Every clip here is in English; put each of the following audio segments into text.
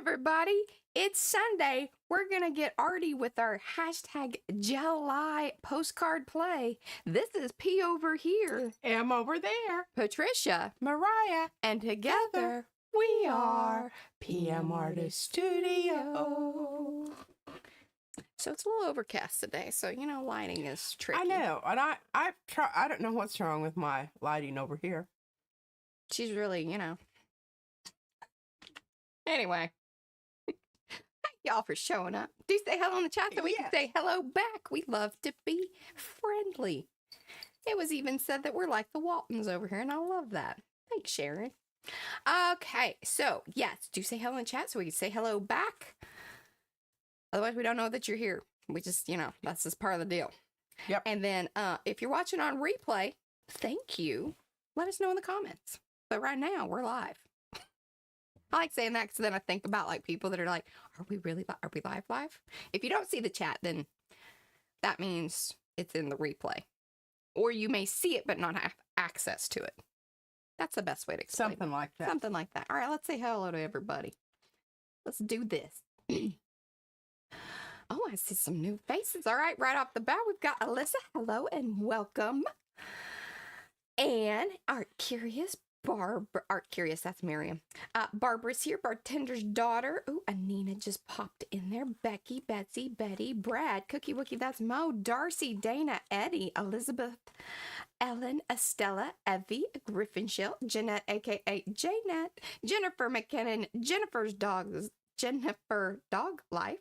everybody. It's Sunday. We're going to get arty with our hashtag Gelli postcard play. This is P over here. M over there. Patricia. Mariah. And together we are PM Artist Studio. So it's a little overcast today, so you know lighting is tricky. I know, and I don't know what's wrong with my lighting over here. She's really, you know. Anyway. Thank y'all for showing up. Do say hello in the chat so we can say hello back. We love to be friendly. It was even said that we're like the Waltons over here, and I love that. Thanks, Sharon. Okay, so yes, do say hello in the chat so we can say hello back. Otherwise, we don't know that you're here. We just, you know, that's just part of the deal. Yep. And then if you're watching on replay, thank you. Let us know in the comments. But right now, we're live. I like saying that because then I think about like people that are like, are we live? If you don't see the chat, then that means it's in the replay. Or you may see it but not have access to it. That's the best way to explain Something like that. Something like that. All right, let's say hello to everybody. Let's do this. Oh, I see some new faces. All right, right off the bat, we've got Alyssa. Hello and welcome. And Art Curious, that's Miriam. Barbara's here, bartender's daughter. Ooh, Anina just popped in there. Becky, Betsy, Betty, Brad, Cookie Wookie, that's Mo, Darcy, Dana, Eddie, Elizabeth, Ellen, Estella, Evie, Griffinshill, Jeanette, aka Janet, Jennifer McKinnon, Jennifer Dog Life,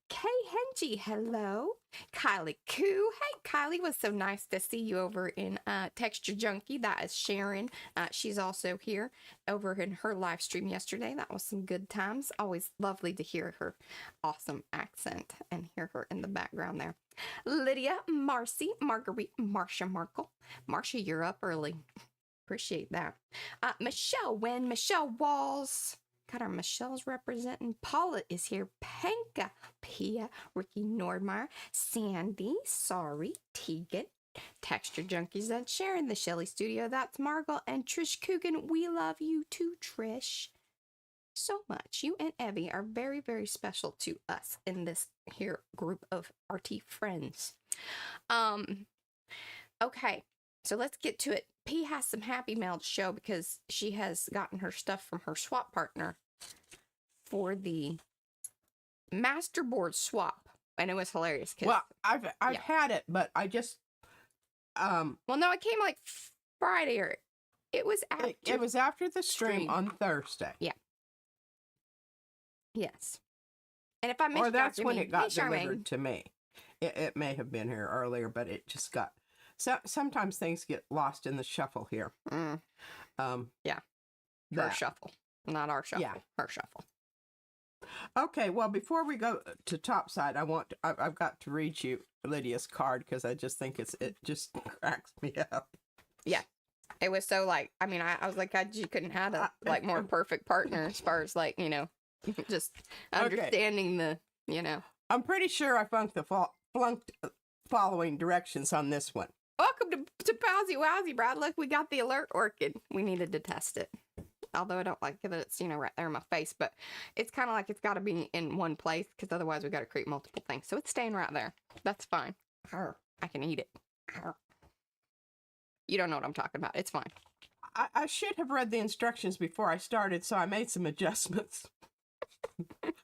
Kay Henji, hello, Kylie Koo, hey Kylie, was so nice to see you over in Texture Junkie. That is Sharon. She's also here over in her live stream yesterday. That was some good times. Always lovely to hear her awesome accent and hear her in the background there. Lydia, Marcy, Marguerite, Marcia Markle. Marcia, you're up early. Appreciate that. Michelle Wynn, Michelle Walls. Got our Michelle's representing. Paula is here. Panka, Pia, Ricky Nordmeyer, Sandy, Sorry, Tegan, Texture Junkies, and Sharon, the Shelly Studio. That's Margot and Trish Coogan. We love you too, Trish. So much. You and Evie are very, very special to us in this here group of arty friends. Okay, so let's get to it. P has some happy mail to show because she has gotten her stuff from her swap partner for the Masterboard swap, and it was hilarious. Well, I've had it, but I just well, no, it came like Friday, or it was after. It was after the stream on Thursday. Yeah. Yes. And if I missed, or that's when it got delivered to me. It may have been here earlier, but it just got. So sometimes things get lost in the shuffle here. Yeah. Her shuffle, not our shuffle. Yeah. Her shuffle. Okay, well, before we go to topside, I've got to read you Lydia's card because I just think it just cracks me up. Yeah. It was so like, I mean, I was like, God, you couldn't have a like more perfect partner as far as like, you know, just understanding the, you know. I'm pretty sure I flunked following directions on this one. Welcome to Powsie Wowsie, Brad. Look, we got the alert orchid. We needed to test it. Although I don't like that it's, you know, right there in my face. But it's kind of like it's got to be in one place because otherwise we got to create multiple things. So it's staying right there. That's fine. I can eat it. You don't know what I'm talking about. It's fine. I should have read the instructions before I started, so I made some adjustments.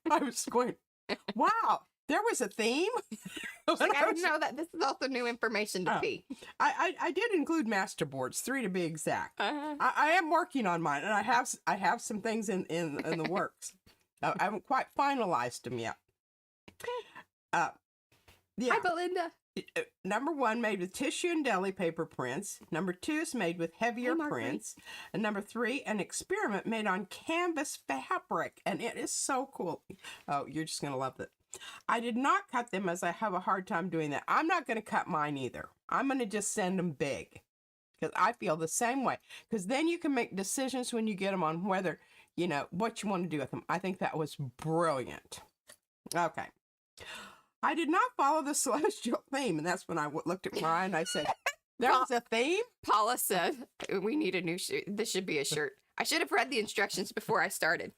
I was going, wow. There was a theme? Like, I didn't know that. This is also new information to me. I did include Masterboards, 3 to be exact. I am working on mine, and I have some things in the works. I haven't quite finalized them yet. Yeah. Hi, Belinda. Number 1, made with tissue and deli paper prints. Number 2 is made with heavier prints. And number 3, an experiment made on canvas fabric. And it is so cool. Oh, you're just going to love it. I did not cut them as I have a hard time doing that. I'm not going to cut mine either. I'm going to just send them big because I feel the same way. Because then you can make decisions when you get them on whether, you know, what you want to do with them. I think that was brilliant. Okay. I did not follow the celestial theme. And that's when I looked at Mariah and I said, there's a theme? Paula said, we need a new shirt. This should be a shirt. I should have read the instructions before I started.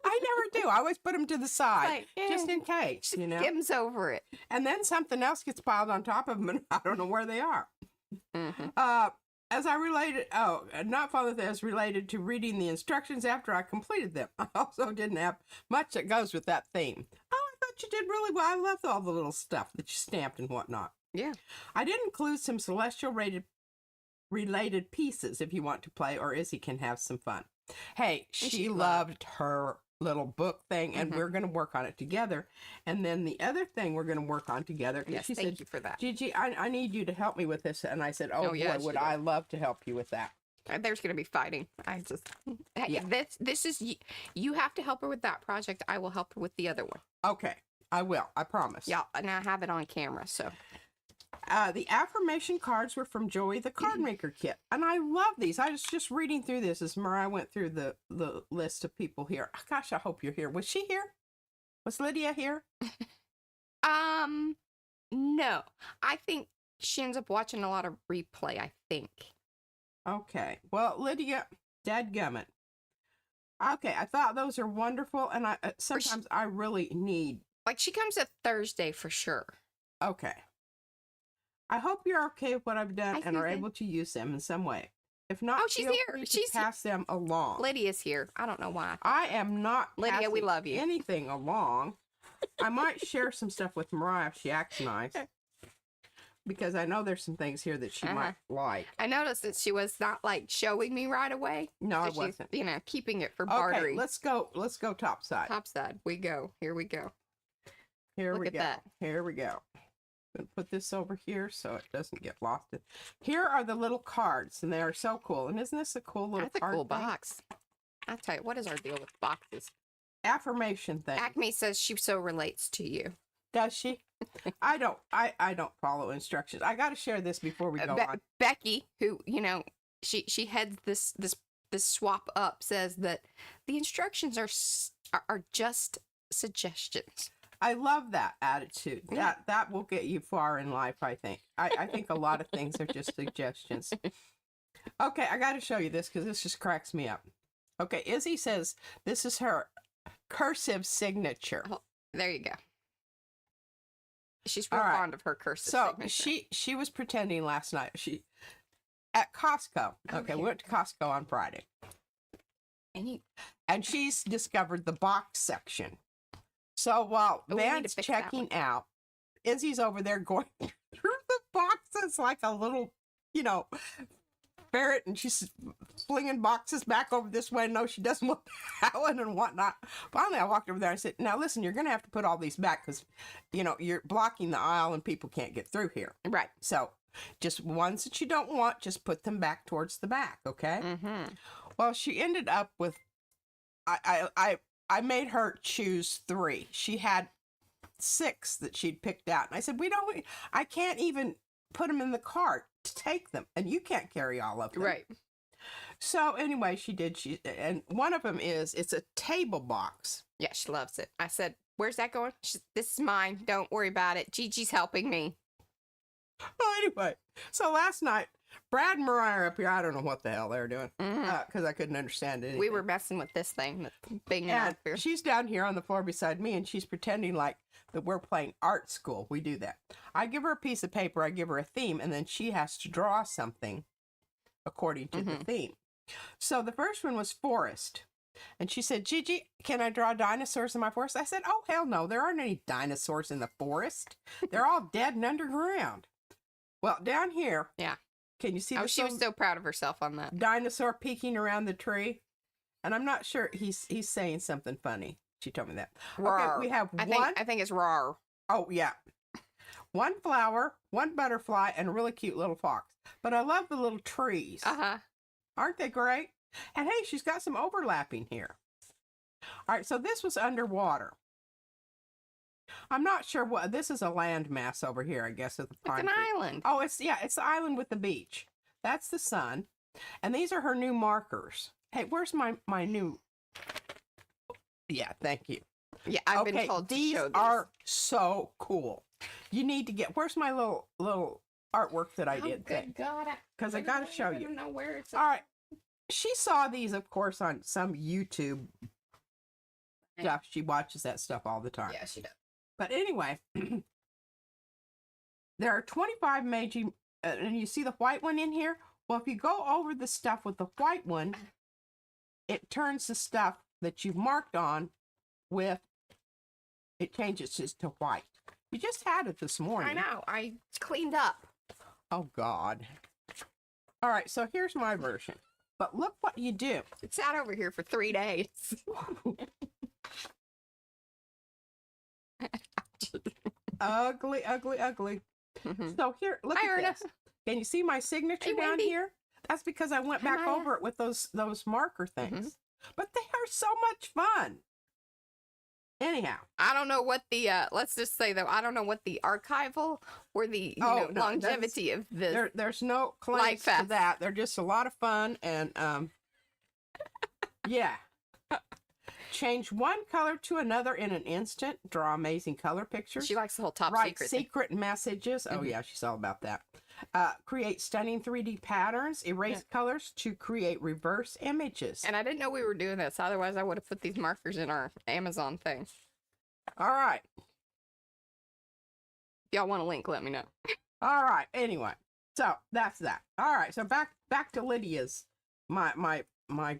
I never do. I always put them to the side, Like, eh, just in case, she you know. skims over it. And then something else gets piled on top of them, and I don't know where they are. Mm-hmm. As I related, not follow this, related to reading the instructions after I completed them. I also didn't have much that goes with that theme. Oh, I thought you did really well. I loved all the little stuff that you stamped and whatnot. Yeah. I did include some celestial related pieces if you want to play, or Izzy can have some fun. Hey, she loved her little book thing, and we're going to work on it together. And then the other thing we're going to work on together. Yes, she thank said, you for that. Gigi, I need you to help me with this. And I said, oh yeah, boy, would I love to help you with that. There's going to be fighting. I just, Yeah. this is, you have to help her with that project. I will help her with the other one. Okay, I will. I promise. Yeah, and I have it on camera, so. The affirmation cards were from Joey the Card Maker Kit. And I love these. I was just reading through this as Mariah went through the list of people here. Gosh, I hope you're here. Was she here? Was Lydia here? No. I think she ends up watching a lot of replay, I think. Okay. Well, Lydia, dadgummit. Okay, I thought those are wonderful, and I sometimes I really need. Like, she comes a Thursday for sure. Okay. I hope you're okay with what I've done and are see able to use them in some way. If not, Oh, she's feel here. free to She's pass them along. Lydia's here. I don't know why. I am not Lydia, we passing love you. anything along. I might share some stuff with Mariah if she acts nice. Because I know there's some things here that she might like. I noticed that she was not, like, showing me right away. No, I she's, wasn't. you know, keeping it for Okay, bartering. let's go topside. Topside. We go. Here we go. Here Look we at go. that. Here we go. Gonna put this over here so it doesn't get lost. Here are the little cards, and they are so cool. And isn't this a cool little That's a card cool thing? box. I'll tell you, what is our deal with boxes? Affirmation thing. Acme says she so relates to you. Does she? I don't follow instructions. I got to share this before we go on. Becky, who, you know, she heads this swap up, says that the instructions are just suggestions. I love that attitude. That will get you far in life, I think. I think a lot of things are just suggestions. Okay, I got to show you this because this just cracks me up. Okay, Izzy says this is her cursive signature. Oh, there you go. She's real All right. fond of her cursive So signature. she was pretending last night. She at Costco. Okay, we went to Costco on Friday. And she's discovered the box section. So while Van's checking out, Izzy's over there going through the boxes like a little, you know, ferret, and she's flinging boxes back over this way. No, she doesn't want that one and whatnot. Finally, I walked over there and said, now listen, you're going to have to put all these back because, you know, you're blocking the aisle and people can't get through here. Right. So just ones that you don't want, just put them back towards the back, okay? Mm-hmm. Well, she ended up with, I made her choose 3. She had 6 that she'd picked out. And I said, I can't even put them in the cart to take them. And you can't carry all of them. Right. So anyway, she did. And one of them it's a table box. Yeah, she loves it. I said, where's that going? This is mine. Don't worry about it. Gigi's helping me. Well, anyway, so last night, Brad and Mariah are up here. I don't know what the hell they're doing because I couldn't understand it. We were messing with this thing that's being And here. she's down here on the floor beside me, and she's pretending like that we're playing art school. We do that. I give her a piece of paper, I give her a theme, and then she has to draw something according to the theme. So the first one was forest. And she said, Gigi, can I draw dinosaurs in my forest? I said, oh, hell no. There aren't any dinosaurs in the forest. They're all dead and underground. Well, down here. Yeah. Can you see Oh, she was so proud of herself on that. Dinosaur peeking around the tree? And I'm not sure he's saying something funny. She told me that. Rawr. Okay, we have I think it's rawr. Oh, yeah. 1 flower, 1 butterfly, and a really cute little fox. But I love the little trees. Uh-huh. Aren't they great? And hey, she's got some overlapping here. All right, so this was underwater. I'm not sure what, this is a landmass over here, I guess, at the It's an island. Oh, it's the island with the beach. That's the sun. And these are her new markers. Hey, where's my new? Yeah, thank you. Yeah, I've been told to show these these. are so cool. You need to get, where's my little artwork that I did? Good God. Because I got to show you. I don't know where it's All right. She saw these, of course, on some YouTube stuff. She watches that stuff all the time. Yeah, she does. But anyway, there are 25 Meiji, and you see the white one in here? Well, if you go over the stuff with the white one, it turns the stuff that you've marked on with, it changes it to white. You just had it this morning. I know. I cleaned up. Oh, God. All right, so here's my version. But look what you do. It sat over here for 3 days. Ugly, ugly, ugly. So here, look Hi, at Ernest. this. Can you see my signature Hey, down Wendy. here? That's because I went Hi, back Maya. over it with those marker things. But they are so much fun. Anyhow. I don't know what the let's just say though, I don't know what the archival or the No, longevity of this. There's no claims to Fest. that. They're just a lot of fun and yeah. Change one color to another in an instant. Draw amazing color pictures. She likes the whole top Write secret thing. secret messages. Oh yeah, she's all about that. Create stunning 3D patterns. Erase colors to create reverse images. And I didn't know we were doing this. Otherwise, I would have put these markers in our Amazon thing. All right. If y'all want a link, let me know. All right. Anyway, so that's that. All right. So back to Lydia's my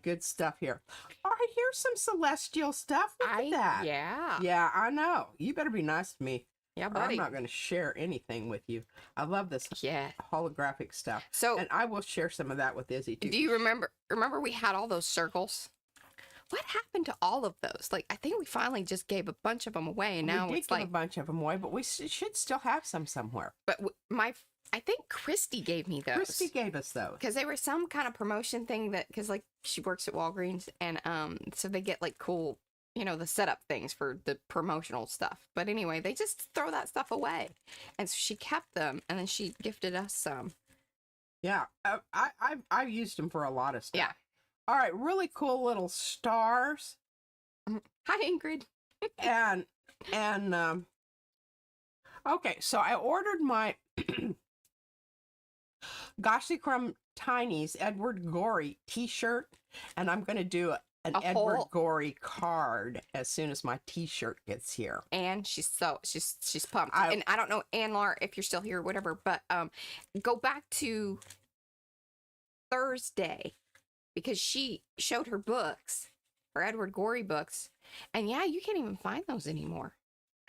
good stuff here. All right. Here's some celestial stuff. Look at that. Yeah. Yeah, I know. You better be nice to me. Yeah, or buddy. I'm not going to share anything with you. I love this Yeah. holographic stuff. So, And I will share some of that with Izzy too. do you remember we had all those circles? What happened to all of those? Like, I think we finally just gave a bunch of them away, and now we did it's give like, a bunch of them away, but we should still have some somewhere. but I think Christy gave me those. Christy gave us those. Because they were some kind of promotion thing that, because like she works at Walgreens, and so they get like cool, the setup things for the promotional stuff. But anyway, they just throw that stuff away, and so she kept them, and then she gifted us some. Yeah, I've used them for a lot of stuff. Yeah. All right, really cool little stars, Hi, Ingrid. and okay, so I ordered my Goshly Crumb Tiny's Edward Gorey T-shirt, and I'm going to do an A Edward whole- Gorey card as soon as my T-shirt gets here. And she's pumped. I- And I don't know, Ann Lar, if you're still here or whatever, but go back to Thursday, because she showed her books, her Edward Gorey books, and yeah, you can't even find those anymore.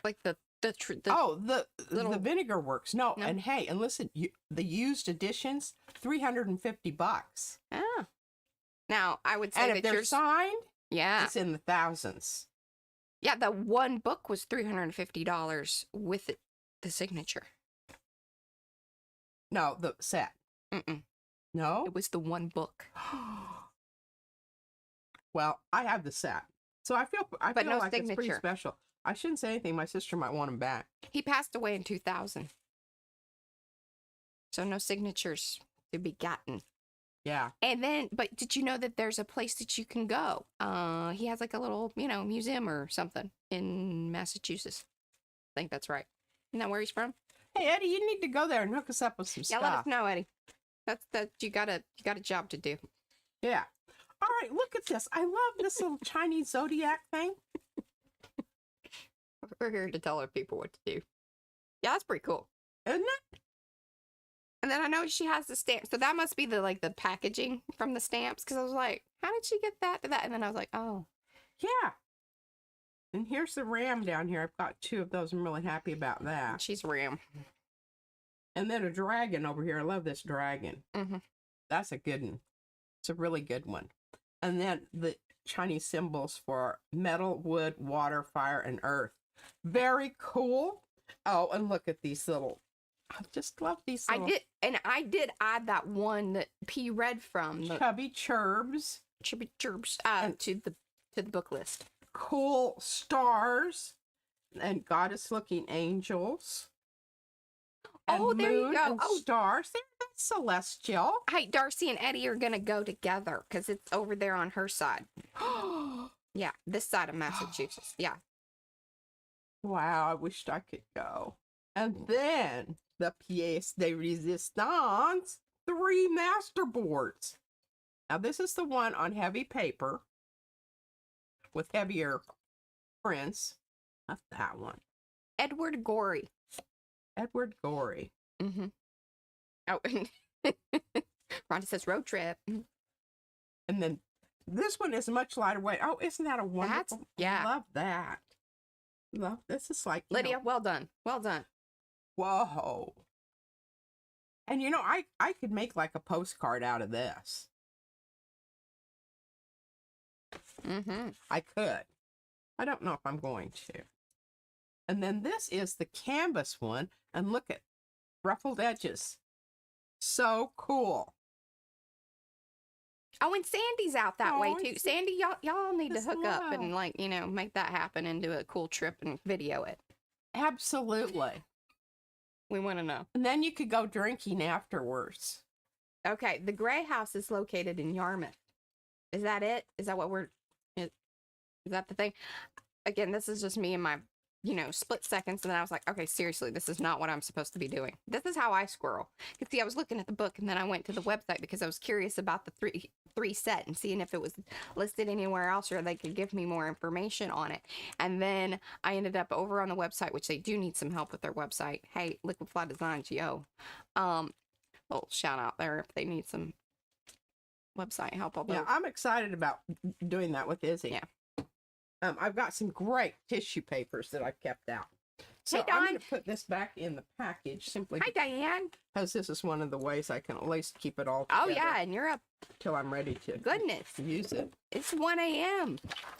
Like the little- the Vinegar Works. No, No. and hey, and listen, the used editions, $350. Ah. Now, I would say And if that they're yours, signed, yeah. it's in the thousands. Yeah, the one book was $350 with the signature. No, the set. Mm-mm. No? It was the one book. Well, I have the set. So I feel But feel no like it's pretty signature. special. I shouldn't say anything. My sister might want them back. He passed away in 2000. So no signatures to be gotten. Yeah. And then, but did you know that there's a place that you can go? He has like a little, museum or something in Massachusetts. I think that's right. Isn't that where he's from? Hey, Eddie, you need to go there and hook us up with some Yeah, stuff. let us know, Eddie. That's you got a job to do. Yeah. All right, look at this. I love this little Chinese zodiac thing. We're here to tell our people what to do. Yeah, that's pretty cool. Isn't it? And then I know she has the stamp, so that must be the packaging from the stamps. Because I was like, how did she get that to that? And then I was like, oh, Yeah. And here's the ram down here. I've got 2 of those. I'm really happy about that. she's Ram. And then a dragon over here. I love this dragon. Mhm. That's a good one. It's a really good one. And then the Chinese symbols for metal, wood, water, fire, and earth. Very cool. Oh, and look at these little. I just love these little I did add that one that P read from the chubby churbs. Chirpy Chirps And- to the book list. Cool stars and goddess-looking angels. And Oh, there you moon go. and Oh. stars. That's celestial. Hey, Darcy and Eddie are gonna go together because it's over there on her side. Yeah, this side of Massachusetts. Yeah. Wow, I wished I could go. And then the pièce de résistance, 3 masterboards. Now this is the one on heavy paper with heavier prints. Not that one. Edward Gorey. Edward Gorey. Mm-hmm. Oh, Rhonda says road trip. And then this one is much lighter weight. Oh, isn't that a wonderful? Yeah. Love that. Love this is like Lydia, well done. Well done. Whoa. And you know, I could make like a postcard out of this. Mm-hmm. I could. I don't know if I'm going to. And then this is the canvas one. And look at ruffled edges. So cool. Oh, and Sandy's out that way Oh, too. Sandy, y'all need to Just hook up love. and like, you know, make that happen and do a cool trip and video it. Absolutely. We want to know. And then you could go drinking afterwards. Okay, the Gray House is located in Yarmouth. Is that it? Is that what is that the thing? Again, this is just me and my, you know, split seconds. And then I was like, okay, seriously, this is not what I'm supposed to be doing. This is how I squirrel. Because see, I was looking at the book and then I went to the website because I was curious about the three set and seeing if it was listed anywhere else or they could give me more information on it. And then I ended up over on the website, which they do need some help with their website. Hey, Liquid Fly Designs, yo. Little shout out there if they need some website help. Although, Yeah, I'm excited about doing that with Izzy. Yeah. I've got some great tissue papers that I've kept out. So Hey, I'm Dawn. going to put this back in the package simply Hi, Diane. because this is one of the ways I can at least keep it all Oh, together yeah, and you're up. till I'm ready to Goodness. use it. It's 1 a.m.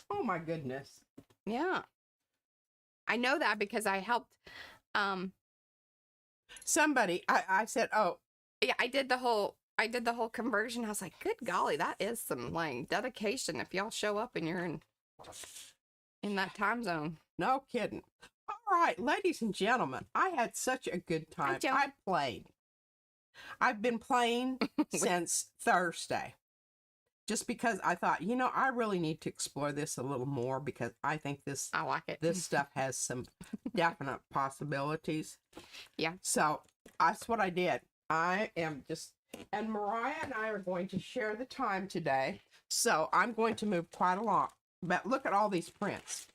Oh my goodness. Yeah. I know that because I helped. Somebody, I said, oh, Yeah, I did the whole conversion. I was like, good golly, that is some like dedication if y'all show up and you're in that time zone. no kidding. All right, ladies and gentlemen, I had such a good time. Joan. I played. I've been playing since Thursday. Just because I thought, you know, I really need to explore this a little more because I think this I like it. this stuff has some definite possibilities. Yeah. So that's what I did. I am just, and Mariah and I are going to share the time today. So I'm going to move quite along. But look at all these prints.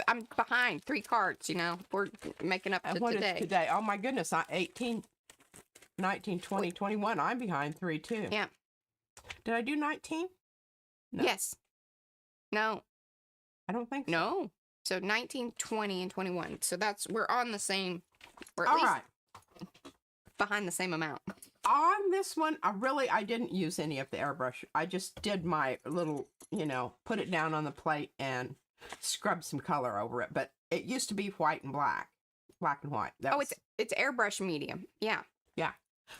I'm behind 3 cards, you know. We're making up And to what is today. today? Oh my goodness, 18, 19, 20, 21. I'm behind 3 too. Yeah. Did I do 19? No. Yes. No. I don't think so. No. So 19, 20, and 21. So we're on the same. We're at All least right. behind the same amount. On this one, I didn't use any of the airbrush. I just did my little, you know, put it down on the plate and scrub some color over it. But it used to be white and black and white. Oh, it's airbrush medium. Yeah. Yeah.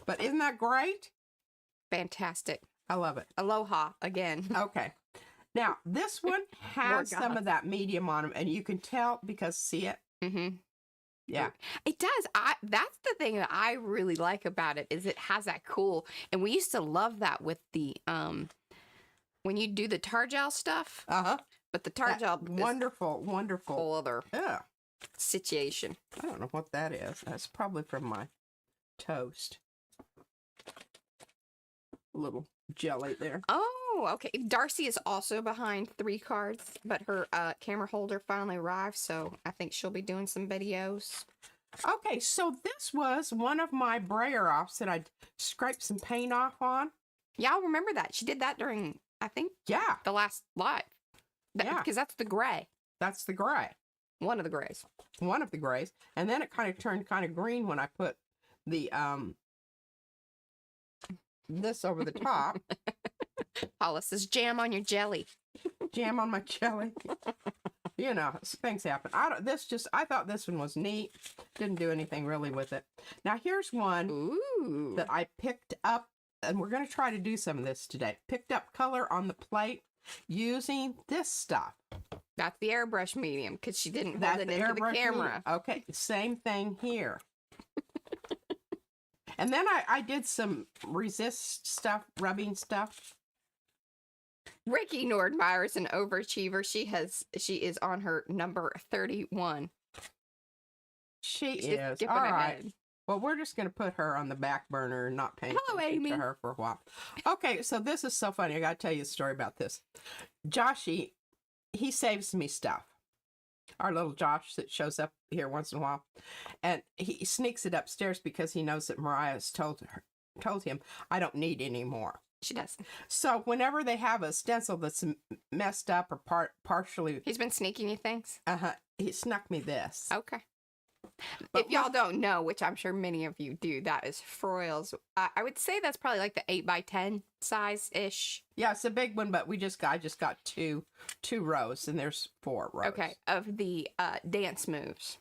But isn't that great? Fantastic. I love it. Aloha again. Okay. Now, this one has More some goth. of that medium on them, and you can tell because see it? Mm-hmm. Yeah. It does. That's the thing that I really like about it is it has that cool. And we used to love that with the when you do the tar gel stuff. Uh-huh. But the tar gel is Wonderful, a wonderful. whole other Yeah. situation. I don't know what that is. That's probably from my toast. A little jelly there. Oh, okay. Darcy is also behind 3 cards, but her camera holder finally arrived, so I think she'll be doing some videos. Okay, so this was one of my brayer offs that I scraped some paint off on. Y'all remember that? She did that during, I think, Yeah, the last live. Yeah. Because that's the gray. that's the gray. One of the grays. One of the grays. And then it kind of turned kind of green when I put the this over the top. Paula says, jam on your jelly. Jam on my jelly. You know, things happen. I thought this one was neat. Didn't do anything really with it. Now here's one Ooh. that I picked up, and we're going to try to do some of this today. Picked up color on the plate using this stuff. That's the airbrush medium, because she didn't hold That's it the into the airbrush camera. medium. Okay, same thing here. And then I did some resist stuff, rubbing stuff. Ricky Nordmeyer is an overachiever. She is on her number 31. She She's just is. skipping All right. ahead. Well, we're just going to put her on the back burner and not pay Hello, attention Amy. to her for a while. Okay, so this is so funny. I got to tell you a story about this. Joshy, he saves me stuff. Our little Josh that shows up here once in a while. And he sneaks it upstairs because he knows that Mariah's told him, I don't need any more. She does. So whenever they have a stencil that's messed up or partially... He's been sneaking you things? He snuck me this. Okay. But if y'all don't know, which I'm sure many of you do, that is Froyle's. I would say that's probably like the 8x10 size-ish. Yeah, it's a big one, but I just got two rows, and there's 4 rows. Okay, of the dance moves.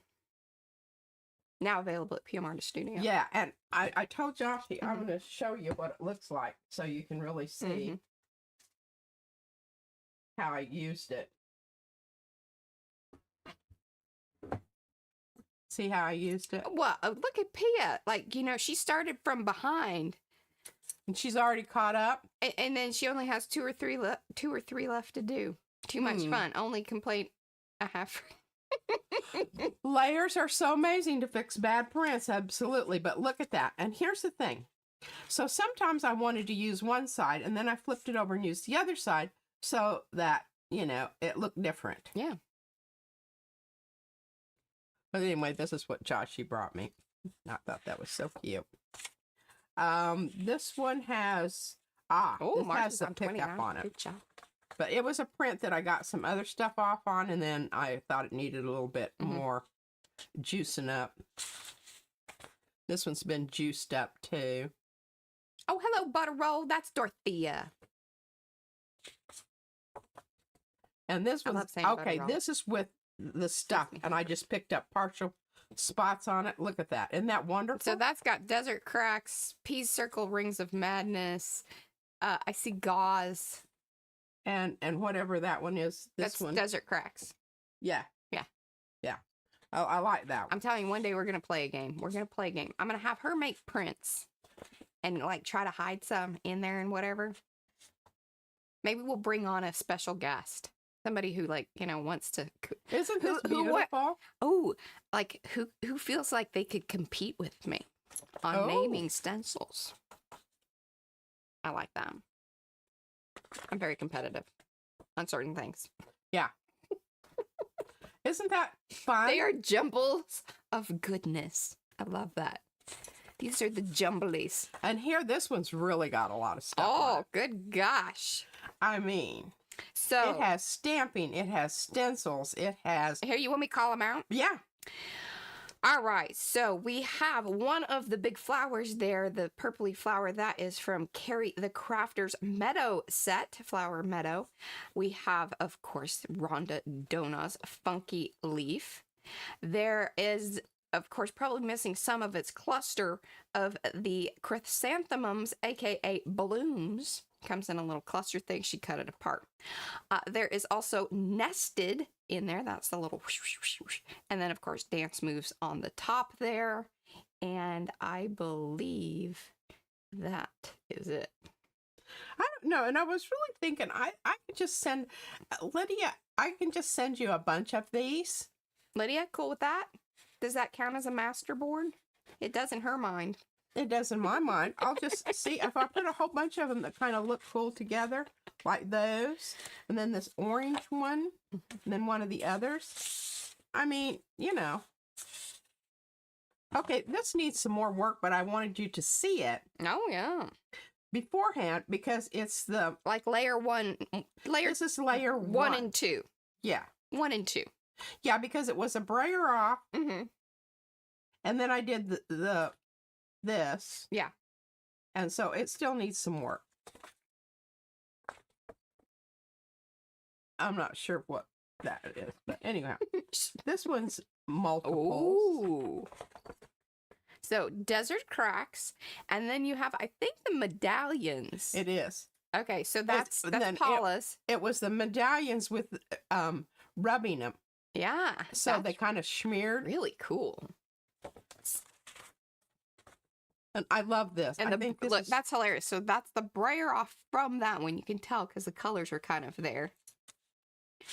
Now available at PM Artist Studio. Yeah, and I told Joshy I'm going to show you what it looks like so you can really see how I used it. See how I used it? Well, look at Pia. Like, you know, she started from behind. And she's already caught up? And then she only has 2 or 3 left to do. Too much fun. Only complaint I have. Layers are so amazing to fix bad prints, absolutely. But look at that. And here's the thing. So sometimes I wanted to use one side, and then I flipped it over and used the other side so that, you know, it looked different. Yeah. But anyway, this is what Joshy brought me. I thought that was so cute. This one has, this has a pickup on it. Good job. But it was a print that I got some other stuff off on, and then I thought it needed a little bit more juicing up. This one's been juiced up too. Oh, hello, Butter Roll. That's Dorothea. And this one's, okay, this is with the stuff, and I just picked up partial spots on it. Look at that. Isn't that wonderful? So that's got Desert Cracks, Peas Circle, Rings of Madness. I see Gauze. And whatever that one is, That's one. Desert Cracks. Yeah. Yeah. Yeah. I like that one. I'm telling you, one day we're going to play a game. We're going to play a game. I'm going to have her make prints and like try to hide some in there and whatever. Maybe we'll bring on a special guest. Somebody who, like, you know, wants to... Isn't this beautiful? Like, who feels like they could compete with me on naming stencils. I like that. I'm very competitive on certain things. Yeah. Isn't that fun? They are jumbles of goodness. I love that. These are the jumblies. And here, this one's really got a lot of stuff. Oh, good gosh. I mean... So it has stamping, it has stencils, it has... Here, you want me to call them out? Yeah. All right, so we have one of the big flowers there, the purpley flower. That is from Carrie the Crafter's Meadow set, Flower Meadow. We have, of course, Rhonda Dona's Funky Leaf. There is, of course, probably missing some of its cluster of the chrysanthemums, aka blooms. Comes in a little cluster thing. She cut it apart. There is also Nested in there. That's the little whoosh, whoosh, whoosh, whoosh. And then, of course, Dance Moves on the top there. And I believe that is it. I don't know. And I was really thinking I could just send Lydia, I can just send you a bunch of these. Lydia, cool with that? Does that count as a masterboard? It does in her mind. It does in my mind. I'll just see if I put a whole bunch of them that kind of look cool together, like those, and then this orange one, and then one of the others. I mean, you know. Okay, this needs some more work, but I wanted you to see it. Oh, yeah. Beforehand, because it's the... Like layer one. This is layer 1 and 2. Yeah. 1 and 2. Yeah, because it was a brayer off. Mm-hmm. And then I did this. Yeah. And so it still needs some work. I'm not sure what that is, but anyhow, this one's multiples. Ooh. So Desert Cracks, and then you have, I think, the medallions. It is. Okay, so that's Paula's. It was the medallions with rubbing them. Yeah. So they kind of smeared. Really cool. And I love this. And look, that's hilarious. So that's the brayer off from that one. You can tell because the colors are kind of there.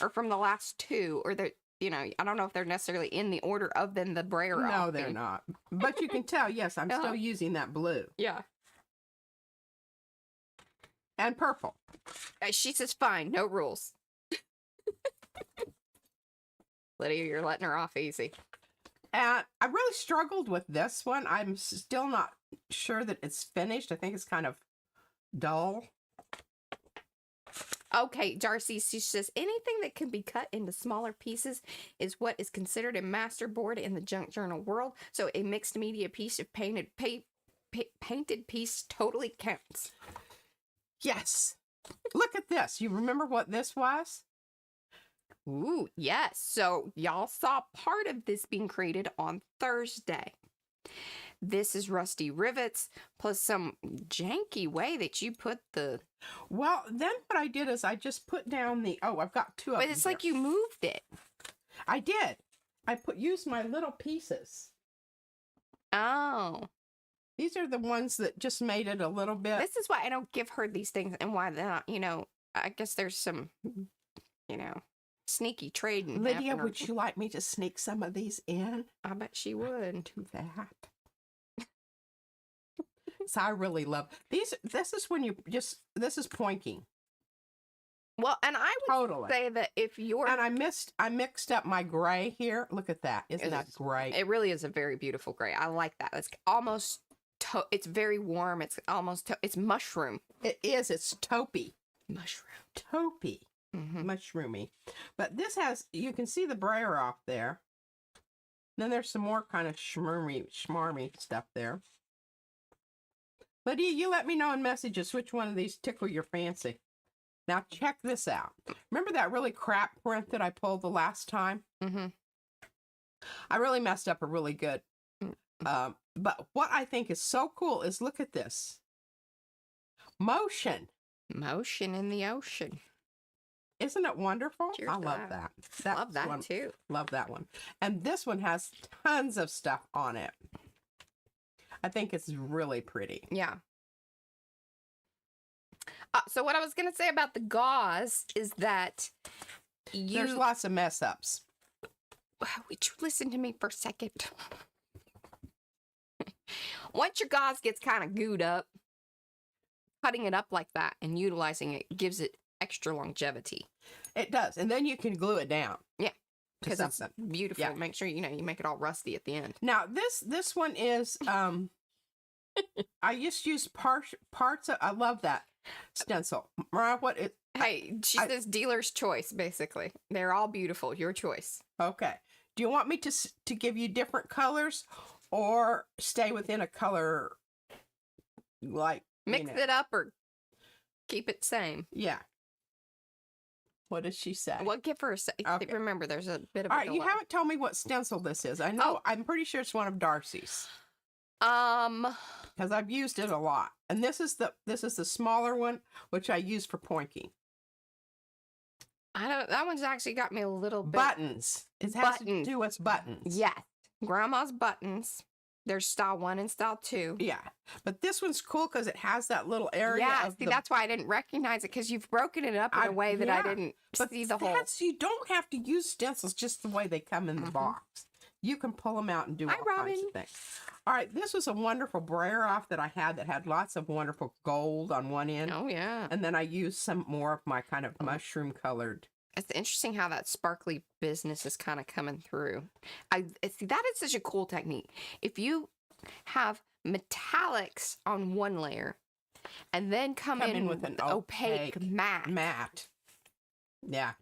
Or from the last two, or they're, you know, I don't know if they're necessarily in the order of then the brayer off. No, they're not. But you can tell, yes, I'm still using that blue. Yeah. And purple. She says, fine, no rules. Lydia, you're letting her off easy. And I really struggled with this one. I'm still not sure that it's finished. I think it's kind of dull. Okay, Darcy, she says anything that can be cut into smaller pieces is what is considered a masterboard in the junk journal world. So a mixed media piece of painted piece totally counts. Yes. Look at this. You remember what this was? Ooh, yes. So y'all saw part of this being created on Thursday. This is rusty rivets plus some janky way that you put the... Well, then what I did is I just put down the... Oh, I've got two of them. But it's like you moved it. I did. I used my little pieces. Oh. These are the ones that just made it a little bit... This is why I don't give her these things and why they're not, you know, I guess there's some, you know, sneaky trading. Lydia, would you like me to sneak some of these in? I bet she would. To that. So I really love these. This is when you just, this is pointing. Well, and I would say that if you're... And I mixed up my gray here. Look at that. Isn't that great? It really is a very beautiful gray. I like that. It's almost, it's very warm. It's almost, it's mushroom. It is. It's taupey. Mushroom. Taupey. Mushroomy. But this has, you can see the brayer off there. Then there's some more kind of schmarmy stuff there. Lydia, you let me know in messages which one of these tickle your fancy. Now check this out. Remember that really crap print that I pulled the last time? I really messed up a really good. But what I think is so cool is look at this. Motion. Motion in the ocean. Isn't it wonderful? Cheers I love that. Love that one too. Love that one. And this one has tons of stuff on it. I think it's really pretty. Yeah. So what I was going to say about the gauze is that there's lots of mess ups. Would you listen to me for a second? Once your gauze gets kind of gooed up, cutting it up like that and utilizing it gives it extra longevity. It does. And then you can glue it down. Yeah. Because it's beautiful. Yeah. Make sure, you know, you make it all rusty at the end. Now, this one is, I just use parts of, I love that stencil. Mariah, what it? Hey, she says dealer's choice, basically. They're all beautiful. Your choice. Okay. Do you want me to give you different colors or stay within a color, like, mix it up or keep it same? Yeah. What does she say? Well, give her a second. Okay. Remember, there's a bit of all right, you haven't told me what stencil this is. I know. I'm pretty sure it's one of Darcy's. Because I've used it a lot. And this is the smaller one, which I use for pointing. That one's actually got me a little bit. Buttons. It has to do with buttons. Yes. Grandma's buttons. There's style 1 and style 2. Yeah. But this one's cool because it has that little area. Yeah, see, that's why I didn't recognize it, because you've broken it up in a way that I didn't see the whole. You don't have to use stencils just the way they come in the box. You can pull them out and do all kinds of things. All right, this was a wonderful brayer off that I had that had lots of wonderful gold on one end. Oh, yeah. And then I used some more of my kind of mushroom colored. It's interesting how that sparkly business is kind of coming through. See, that is such a cool technique. If you have metallics on one layer and then come in with an opaque matte. Yeah.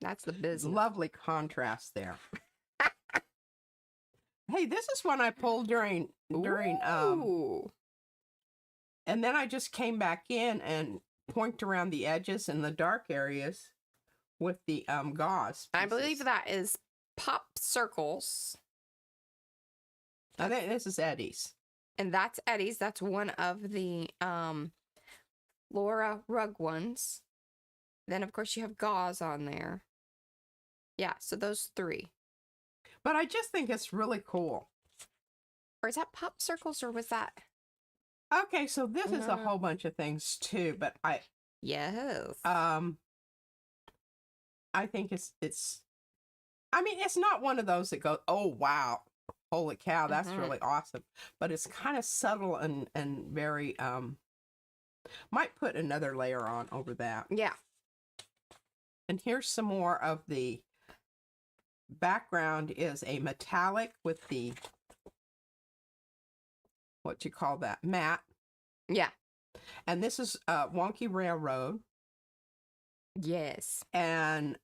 That's the business. Lovely contrast there. Hey, this is one I pulled during and then I just came back in and pointed around the edges and the dark areas with the gauze pieces. I believe that is Pop Circles. I think this is Eddie's. And that's Eddie's. That's one of the Laura rug ones. Then, of course, you have gauze on there. Yeah, so those 3. But I just think it's really cool. Or is that Pop Circles, or was that? Okay, so this is a whole bunch of things too, but yes. I think it's I mean, it's not one of those that goes, oh wow, holy cow, that's really awesome. But it's kind of subtle and very might put another layer on over that. Yeah. And here's some more of the background is a metallic with the, what you call that, matte. Yeah. And this is Wonky Railroad. Yes. And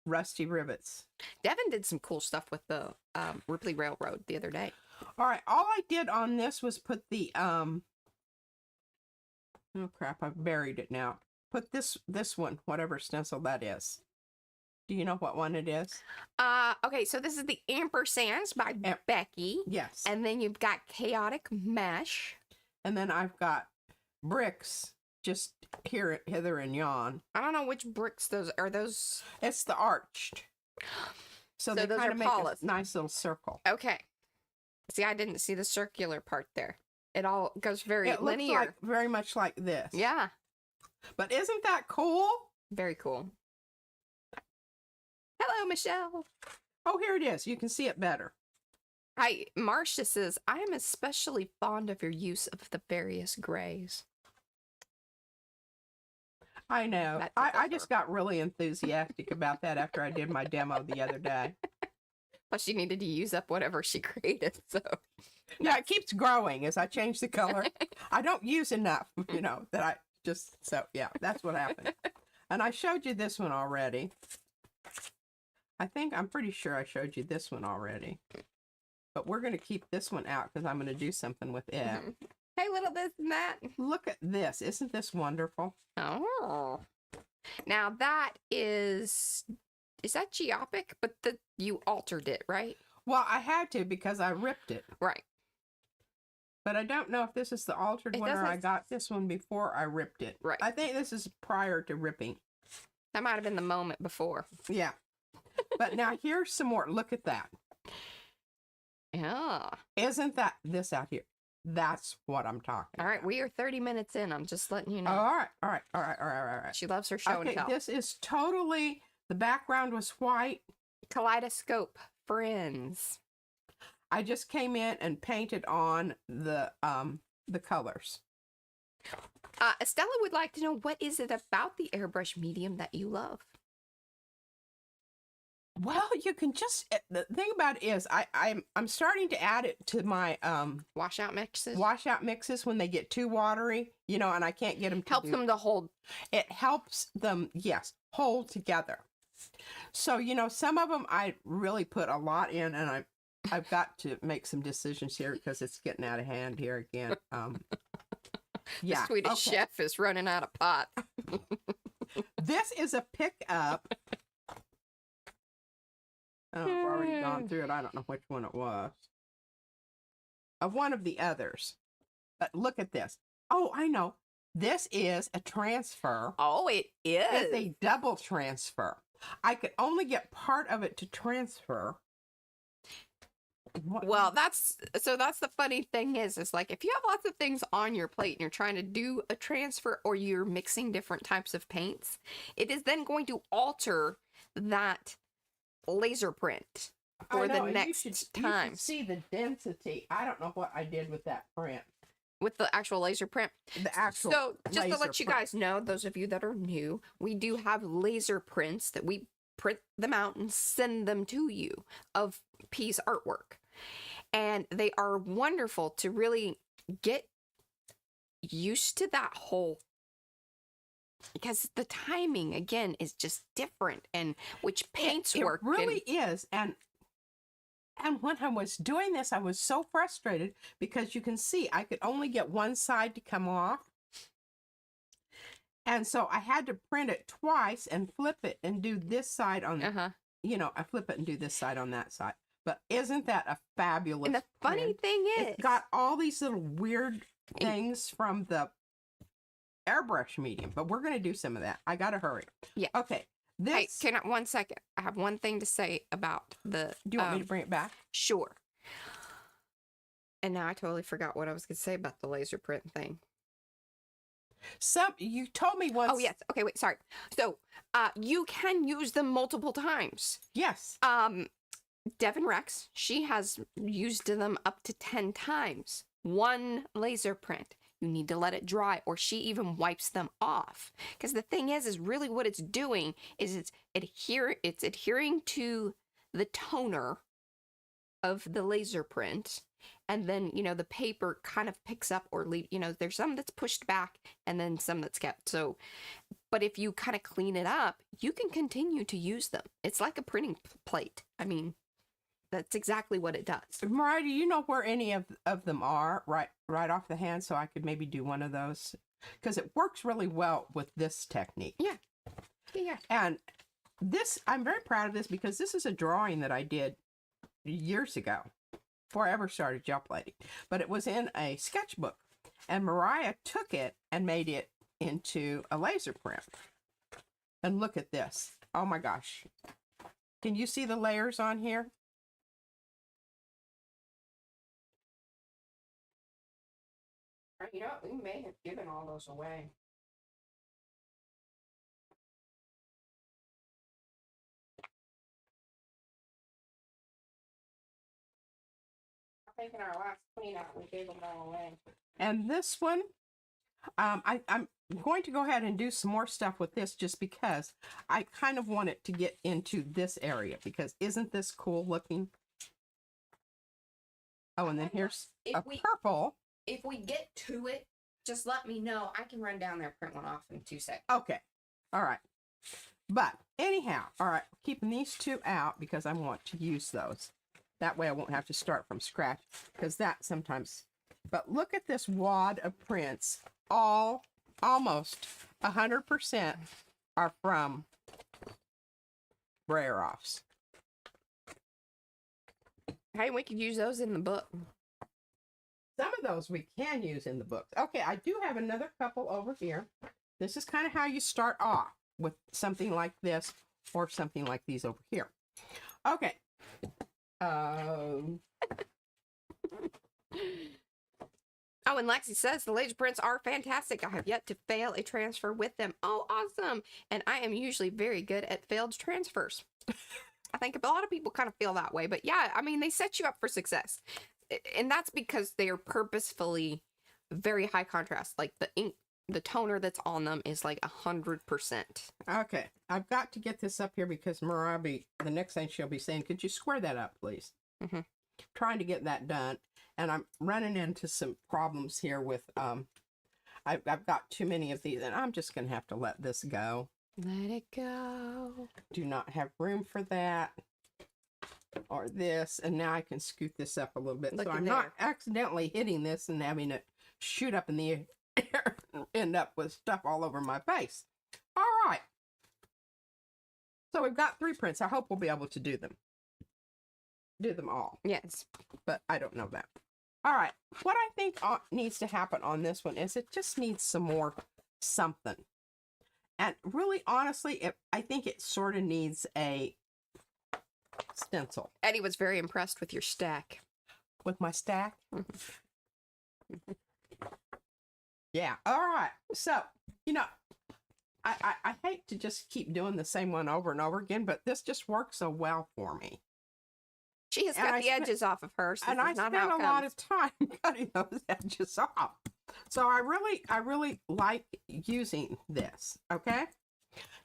Rusty Rivets. Devin did some cool stuff with the Ripley Railroad the other day. All right, all I did on this was put the oh crap, I've buried it now. Put this one, whatever stencil that is. Do you know what one it is? Okay, so this is the Ampersands by Becky. Yes. And then you've got Chaotic Mesh. And then I've got Bricks, just here, hither and yon. I don't know which bricks those are. Those. It's the arched. So they those kind are of make polished. a nice little circle. Okay. See, I didn't see the circular part there. It all goes very It linear. looks like, very much like this. Yeah. But isn't that cool? Very cool. Hello, Michelle. Oh, here it is. You can see it better. Hi, Marcia says, I am especially fond of your use of the various grays. I know. I just got really enthusiastic about that after I did my demo the other day. Plus, she needed to use up whatever she created, so. Yeah, it keeps growing as I change the color. I don't use enough, that I just, so yeah, that's what happened. And I showed you this one already. I'm pretty sure I showed you this one already. But we're going to keep this one out because I'm going to do something with it. Mm-hmm. Hey, little this and that. Look at this. Isn't this wonderful? Oh. Now that is that Geopic? But you altered it, right? Well, I had to because I ripped it. Right. But I don't know if this is the altered one or I got this one before I ripped it. Right. I think this is prior to ripping. That might have been the moment before. Yeah. But now here's some more. Look at that. Yeah. Isn't that this out here? That's what I'm talking All right, about. we are 30 minutes in. I'm just letting you know. All right. She loves her show and tell. This is totally, the background was white. Kaleidoscope Friends. I just came in and painted on the colors. Estella would like to know, what is it about the airbrush medium that you love? Well, you can just, the thing about it is I'm starting to add it to my Washout mixes? washout mixes when they get too watery, and I can't get them to Helps them to hold. It helps them, yes, hold together. So, some of them I really put a lot in, and I've got to make some decisions here because it's getting out of hand here again. Yeah. The Swedish chef is running out of pot. This is a pickup. Oh, I've already gone through it. I don't know which one it was. Of one of the others. But look at this. Oh, I know. This is a transfer. Oh, it is. It's a double transfer. I could only get part of it to transfer. Well, that's the funny thing is like if you have lots of things on your plate and you're trying to do a transfer or you're mixing different types of paints, it is then going to alter that laser print for the next time. You should see the density. I don't know what I did with that print. With the actual laser print. The actual So just to laser let you print. guys know, those of you that are new, we do have laser prints that we print them out and send them to you of piece artwork. And they are wonderful to really get used to that whole, because the timing again is just different and which paints work. It really is. And when I was doing this, I was so frustrated because you can see I could only get one side to come off. And so I had to print it twice and flip it and do this side on, I flip it and do this side on that side. But isn't that a fabulous And the funny print? thing is, It's got all these little weird things from the airbrush medium, but we're going to do some of that. I got to hurry. Yeah. Okay. Hey, can I, 1 second. I have one thing to say about the... Do you want me to bring it back? Sure. And now I totally forgot what I was going to say about the laser print thing. You told me once. Oh, yes. Okay, wait, sorry. So, you can use them multiple times. Yes. Devin Rex, she has used them up to 10 times. One laser print. You need to let it dry, or she even wipes them off. Because the thing is really what it's doing is it's adhering to the toner of the laser print, and then, you know, the paper kind of picks up or leave, you know, there's some that's pushed back and then some that's kept. So, but if you kind of clean it up, you can continue to use them. It's like a printing plate. I mean, that's exactly what it does. Mariah, do you know where any of them are right off the hand, so I could maybe do one of those? Because it works really well with this technique. Yeah. Yeah. And this, I'm very proud of this because this is a drawing that I did years ago before I ever started gel plating. But it was in a sketchbook. And Mariah took it and made it into a laser print. And look at this. Oh my gosh. Can you see the layers on here? You know, we may have given all those away. I think in our last cleanup, we gave them all away. And this one, I'm going to go ahead and do some more stuff with this just because I kind of want it to get into this area because isn't this cool looking? Oh, and then here's a purple. If we get to it, just let me know. I can run down there, print one off in 2 seconds. Okay. All right. But anyhow, all right, keeping these two out because I want to use those. That way I won't have to start from scratch because that sometimes. But look at this wad of prints. Almost 100% are from brayer offs. Hey, we could use those in the book. Some of those we can use in the books. Okay, I do have another couple over here. This is kind of how you start off with something like this or something like these over here. Okay. Oh, and Lexi says the laser prints are fantastic. I have yet to fail a transfer with them. Oh, awesome. And I am usually very good at failed transfers. I think a lot of people kind of feel that way. But yeah, I mean, they set you up for success. And that's because they are purposefully very high contrast. Like the ink, the toner that's on them is like 100%. Okay, I've got to get this up here because Mariah, the next thing she'll be saying, could you square that up, please? Mm-hmm. Trying to get that done. And I'm running into some problems here with, I've got too many of these, and I'm just going to have to let this go. Let it go. Do not have room for that. Or this, and now I can scoot this up a little bit so I'm not accidentally hitting this and having it shoot up in the air and end up with stuff all over my face. All right. So we've got 3 prints. I hope we'll be able to do them. Do them all. Yes. But I don't know that. All right. What I think needs to happen on this one is it just needs some more something. And really, honestly, I think it sort of needs a stencil. Eddie was very impressed with your stack. With my stack? Yeah. All right. So, you know, I hate to just keep doing the same one over and over again, but this just works so well for me. She has cut the edges off of hers. And I spent a lot of time cutting those edges off. So I really like using this. Okay.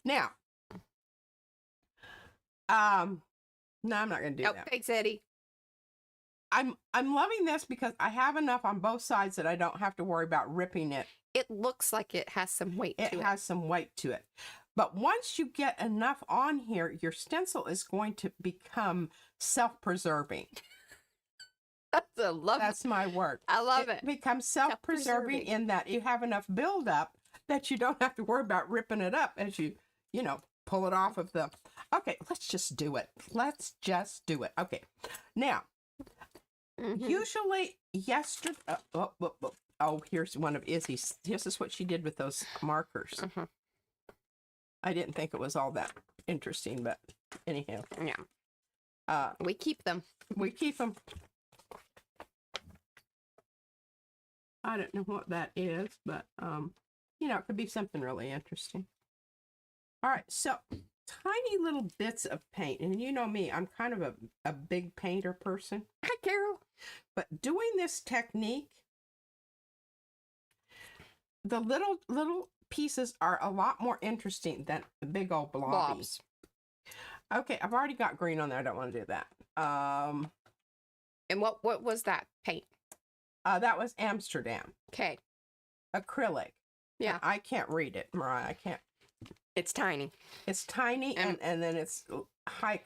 Now, no, I'm not going to do that. Thanks, Eddie. I'm loving this because I have enough on both sides that I don't have to worry about ripping it. It looks like it has some weight to it. It has some weight to it. But once you get enough on here, your stencil is going to become self-preserving. That's my word. I love it. It becomes self-preserving in that you have enough buildup that you don't have to worry about ripping it up as you know, pull it off of the... Okay, let's just do it. Let's just do it. Okay. Now, usually yesterday... Oh, here's one of Izzy's. This is what she did with those markers. I didn't think it was all that interesting, but anyhow. Yeah. We keep them. We keep them. I don't know what that is, but, you know, it could be something really interesting. All right, so tiny little bits of paint. And you know me, I'm kind of a big painter person. Hi, Carol. But doing this technique, the little pieces are a lot more interesting than big old blobs. Okay, I've already got green on there. I don't want to do that. And what was that paint? That was Amsterdam. Okay. Acrylic. Yeah. I can't read it, Mariah. I can't. It's tiny. It's tiny and then it's high,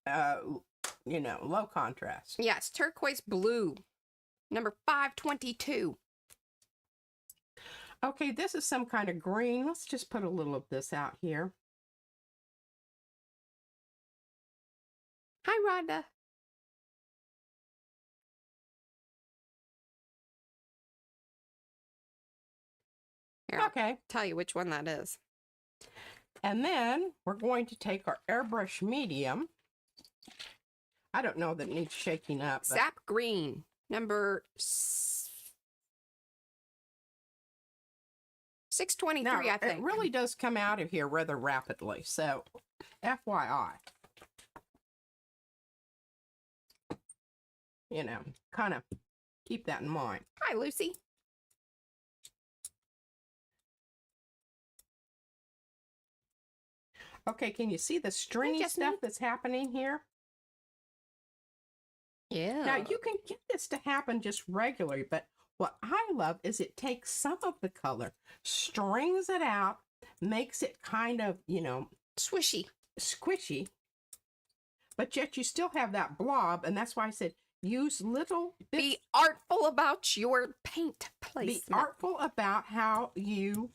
low contrast. Yes, turquoise blue. Number 522. Okay, this is some kind of green. Let's just put a little of this out here. Hi, Rhonda. Here, Okay. I'll tell you which one that is. And then we're going to take our airbrush medium. I don't know that it needs shaking up. But... Sap green. Number 623, now, I think. it really does come out of here rather rapidly. So, FYI. Kind of keep that in mind. Hi, Lucy. Okay, can you see the stringy stuff that's happening here? Yeah. Now, you can get this to happen just regularly, but what I love is it takes some of the color, strings it out, makes it kind of, swishy, squishy, but yet you still have that blob, and that's why I said use little bits. Be artful about your paint placement. Be artful about how you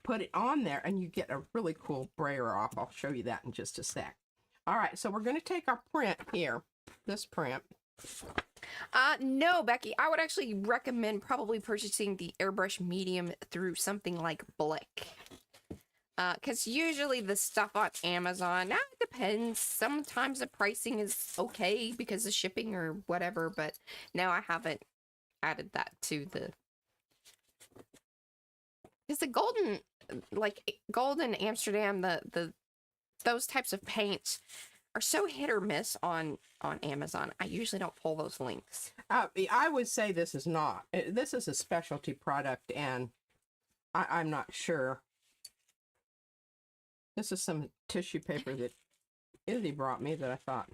put it on there, and you get a really cool brayer off. I'll show you that in just a sec. All right, so we're going to take our print here, this print. No, Becky, I would actually recommend probably purchasing the airbrush medium through something like Blick. Because usually the stuff on Amazon, now it depends. Sometimes the pricing is okay because of shipping or whatever, but now I haven't added that to the... Because the Golden Amsterdam, those types of paints are so hit or miss on Amazon. I usually don't pull those links. I would say this is not. This is a specialty product, and I'm not sure. This is some tissue paper that Izzy brought me that I thought,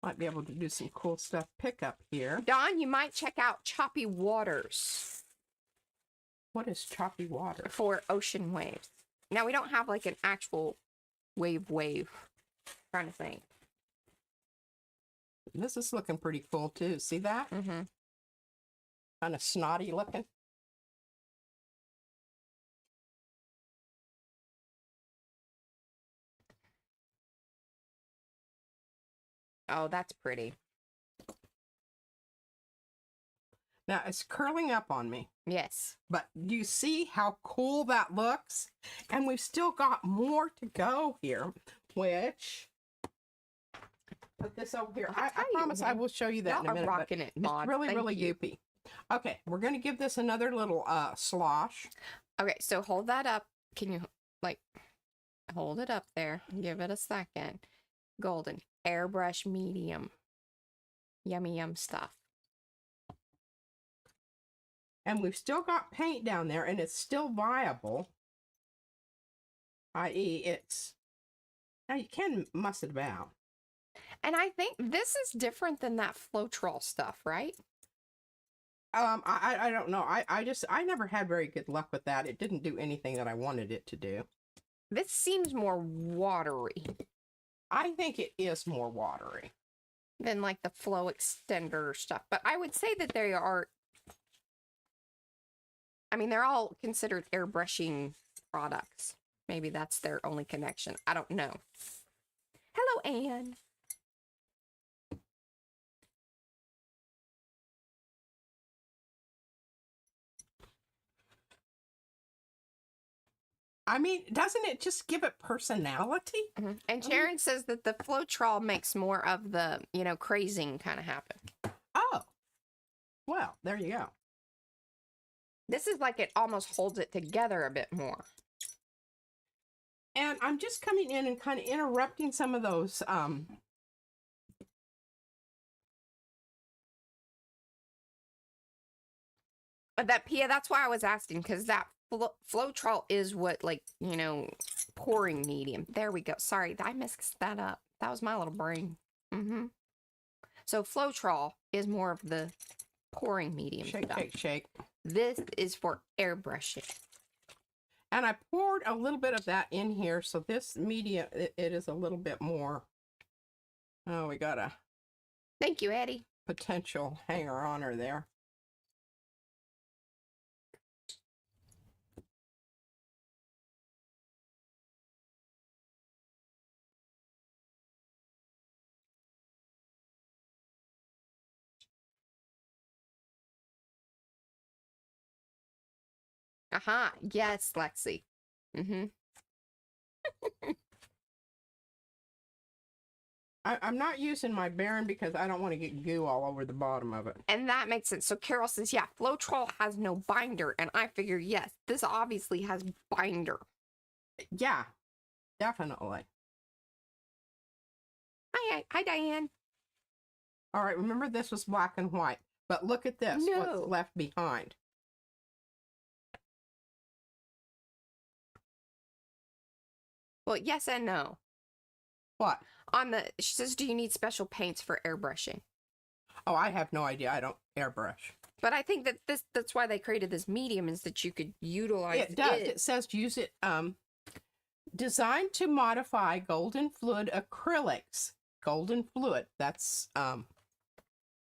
might be able to do some cool stuff pickup here. Dawn, you might check out Choppy Waters. What is choppy water? For ocean waves. Now, we don't have like an actual wave. Trying to think. This is looking pretty cool too. See that? Mm-hmm. Kind of snotty looking. Oh, that's pretty. Now, it's curling up on me. Yes. But you see how cool that looks? And we've still got more to go here, which... Put this over here. I promise I will show you that in a minute. Rocking it, Maud. It's really, really goopy. Okay, we're going to give this another little slosh. Okay, so hold that up. Can you, hold it up there. Give it a second. Golden Airbrush medium. Yummy yum stuff. And we've still got paint down there, and it's still viable. I.e., it's... Now, you can muss it about. And I think this is different than that Floetrol stuff, right? I don't know. I never had very good luck with that. It didn't do anything that I wanted it to do. This seems more watery. I think it is more watery than like the Flow Extender stuff. But I would say that they are... I mean, they're all considered airbrushing products. Maybe that's their only connection. I don't know. Hello, Anne. I mean, doesn't it just give it personality? Mm-hmm. And Sharon says that the Floetrol makes more of the, crazing kind of happen. Oh. Well, there you go. This is like it almost holds it together a bit more. And I'm just coming in and kind of interrupting some of those, But that, Pia, that's why I was asking, because that Floetrol is what, like, you know, pouring medium. There we go. Sorry, I mixed that up. That was my little brain. So Floetrol is more of the pouring medium Shake, stuff. shake, shake. This is for airbrushing. And I poured a little bit of that in here, so this medium, it is a little bit more. Oh, we got a Thank you, Eddie. potential hanger on her there. Yes, Lexi. I'm not using my Baron because I don't want to get goo all over the bottom of it. And that makes sense. So Carol says, yeah, Floetrol has no binder. And I figure, yes, this obviously has binder. Yeah, definitely. Hi, Diane. All right, remember this was black and white, but look at this, No. what's left behind. Well, yes and no. What? She says, do you need special paints for airbrushing? Oh, I have no idea. I don't airbrush. But I think that that's why they created this medium, is that you could utilize It does. It says use it, designed to modify golden fluid acrylics. Golden fluid, that's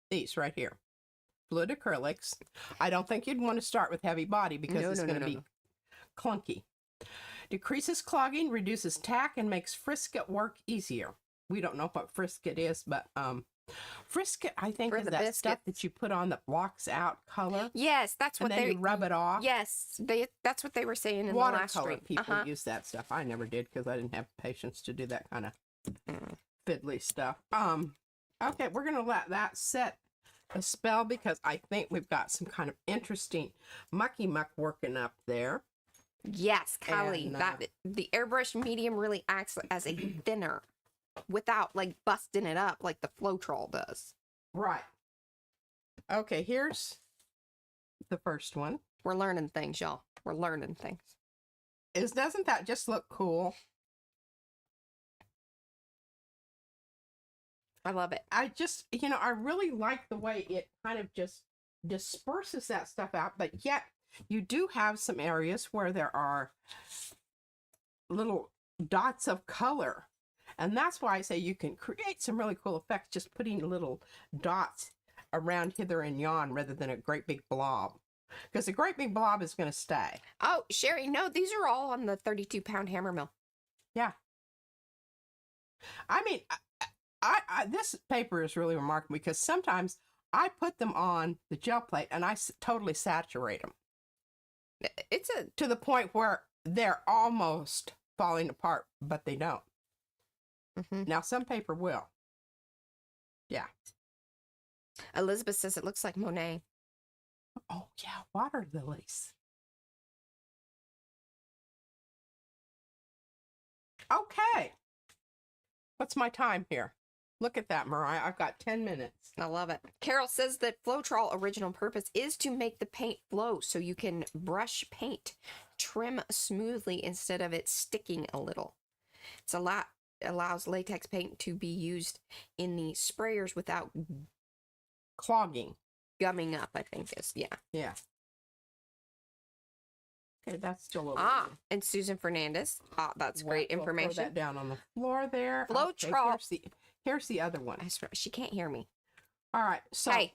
these right here. Fluid acrylics. I don't think you'd want to start with heavy body because it's going to be clunky. Decreases clogging, reduces tack, and makes frisket work easier. We don't know what frisket is, but frisket, I think, is that stuff that you put on that blocks out color. Yes, that's what and then you rub it off. Yes, that's what they were saying in the last stream. People use that stuff. I never did because I didn't have patience to do that kind of fiddly stuff. Okay, we're gonna let that set a spell because I think we've got some kind of interesting mucky muck working up there. Yes, Kylie, And, that the airbrush medium really acts as a thinner without like busting it up like the Floetrol does. Right. Okay, here's the first one. We're learning things, y'all. We're learning things. Doesn't that just look cool? I love it. I just, I really like the way it kind of just disperses that stuff out, but yet you do have some areas where there are little dots of color. And that's why I say you can create some really cool effects just putting little dots around hither and yon rather than a great big blob. Because a great big blob is going to stay. Oh, Sherry, no, these are all on the 32-pound hammer mill. Yeah. I mean, this paper is really remarkable because sometimes I put them on the gel plate and I totally saturate them. It's to the point where they're almost falling apart, but they don't. Now, some paper will. Yeah. Elizabeth says it looks like Monet. Oh, yeah, water lilies. Okay. What's my time here? Look at that, Mariah. I've got 10 minutes. I love it. Carol says that Floetrol original purpose is to make the paint flow so you can brush paint, trim smoothly instead of it sticking a little. Allows latex paint to be used in the sprayers without clogging. Gumming up, I think is, yeah. Yeah. Okay, that's still over. And Susan Fernandez. That's great information. Throw that down on the floor there. Floetrol. Okay, here's the other one. She can't hear me. All right, so. Hey.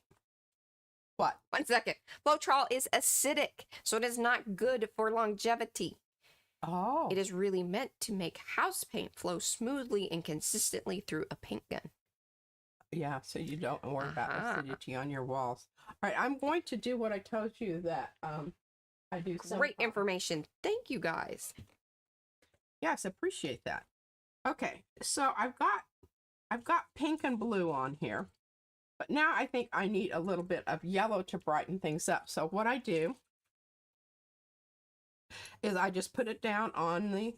What? 1 second. Floetrol is acidic, so it is not good for longevity. Oh. It is really meant to make house paint flow smoothly and consistently through a paint gun. Yeah, so you don't worry about acidity on your walls. All right, I'm going to do what I told you that I do. Great information. Thank you, guys. Yes, appreciate that. Okay, so I've got pink and blue on here, but now I think I need a little bit of yellow to brighten things up. So what I do is I just put it down on the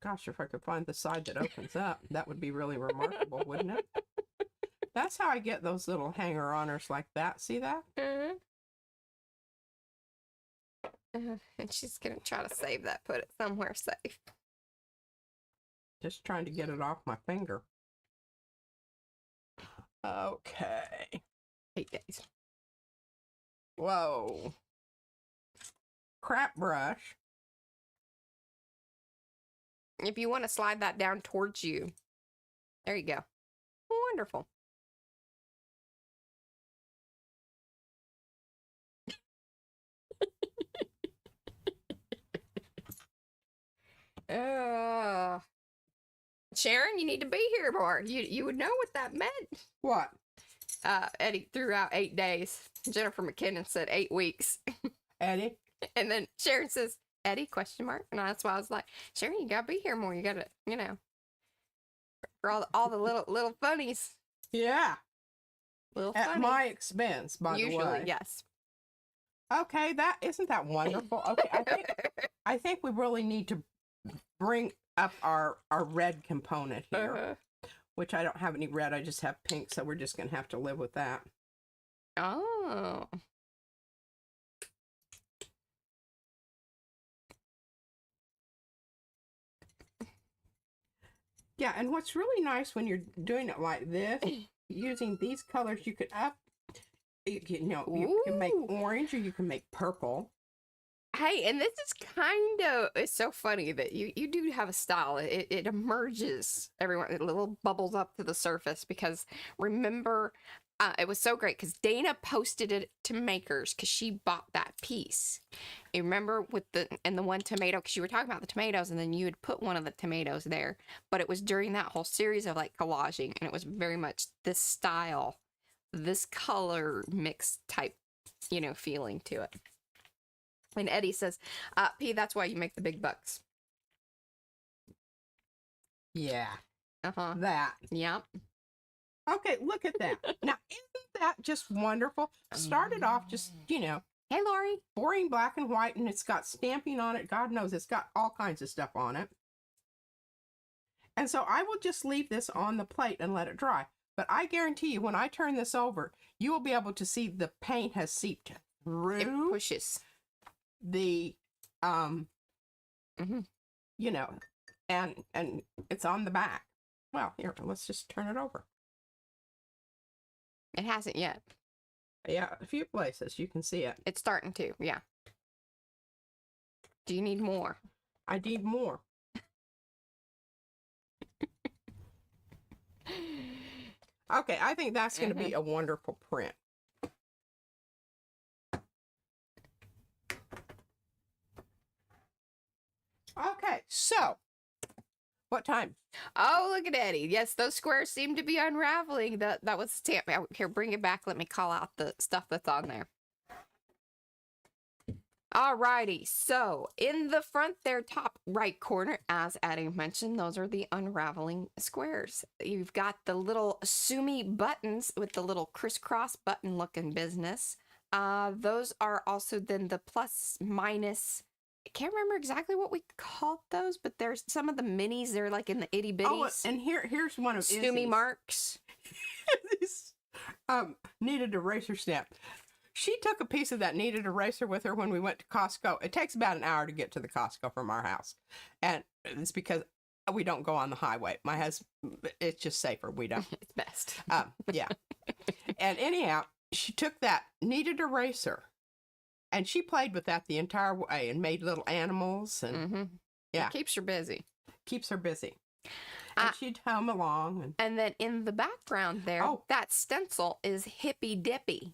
gosh, if I could find the side that opens up, that would be really remarkable, wouldn't it? That's how I get those little hanger-oners like that. See that? And she's going to try to save that, put it somewhere safe. Just trying to get it off my finger. Okay. 8 days. Whoa. Crap brush. If you want to slide that down towards you. There you go. Wonderful. Sharon, you need to be here more. You would know what that meant. What? Eddie threw out 8 days. Jennifer McKinnon said 8 weeks. Eddie? And then Sharon says, Eddie, question mark. And that's why I was like, Sharon, you gotta be here more. You gotta, you know, for all the little funnies. Yeah. Little At funnies. my expense, by the way. Usually, yes. Okay, isn't that wonderful? Okay, I think we really need to bring up our red component here, which I don't have any red. I just have pink, so we're just gonna have to live with that. Oh. Yeah, and what's really nice when you're doing it like this, using these colors, you can you can make orange or you can make purple. Hey, and this is kind of, it's so funny that you do have a style. It emerges everyone, it little bubbles up to the surface because remember, it was so great because Dana posted it to Makers because she bought that piece. You remember with the one tomato, because you were talking about the tomatoes and then you had put one of the tomatoes there, but it was during that whole series of like collaging and it was very much this style, this color mix type, you know, feeling to it. And Eddie says, P, that's why you make the big bucks. Yeah. Uh-huh. That. Yep. Okay, look at that. Now, isn't that just wonderful? Started off just, you know. Hey, Lori. Boring black and white, and it's got stamping on it. God knows it's got all kinds of stuff on it. And so I will just leave this on the plate and let it dry. But I guarantee you, when I turn this over, you will be able to see the paint has seeped through. It pushes. The you know, and it's on the back. Well, here, let's just turn it over. It hasn't yet. Yeah, a few places you can see it. It's starting to, yeah. Do you need more? I need more. Okay, I think that's going to be a wonderful print. Okay, so what time? Oh, look at Eddie. Yes, those squares seem to be unraveling. That was stamp. Here, bring it back. Let me call out the stuff that's on there. Alrighty, so in the front there, top right corner, as Addie mentioned, those are the unraveling squares. You've got the little Sumi buttons with the little crisscross button looking business. Those are also then the plus minus. I can't remember exactly what we called those, but there's some of the minis. They're like in the itty bitties. Oh, and here's one of Sumi marks. This kneaded eraser stamp. She took a piece of that kneaded eraser with her when we went to Costco. It takes about an hour to get to the Costco from our house. And it's because we don't go on the highway. My husband, it's just safer. We don't. It's best. Yeah. And anyhow, she took that kneaded eraser and she played with that the entire way and made little animals. And yeah. It keeps her busy. Keeps her busy. And she'd hum along. And then in the background there, that stencil is Hippy Dippy.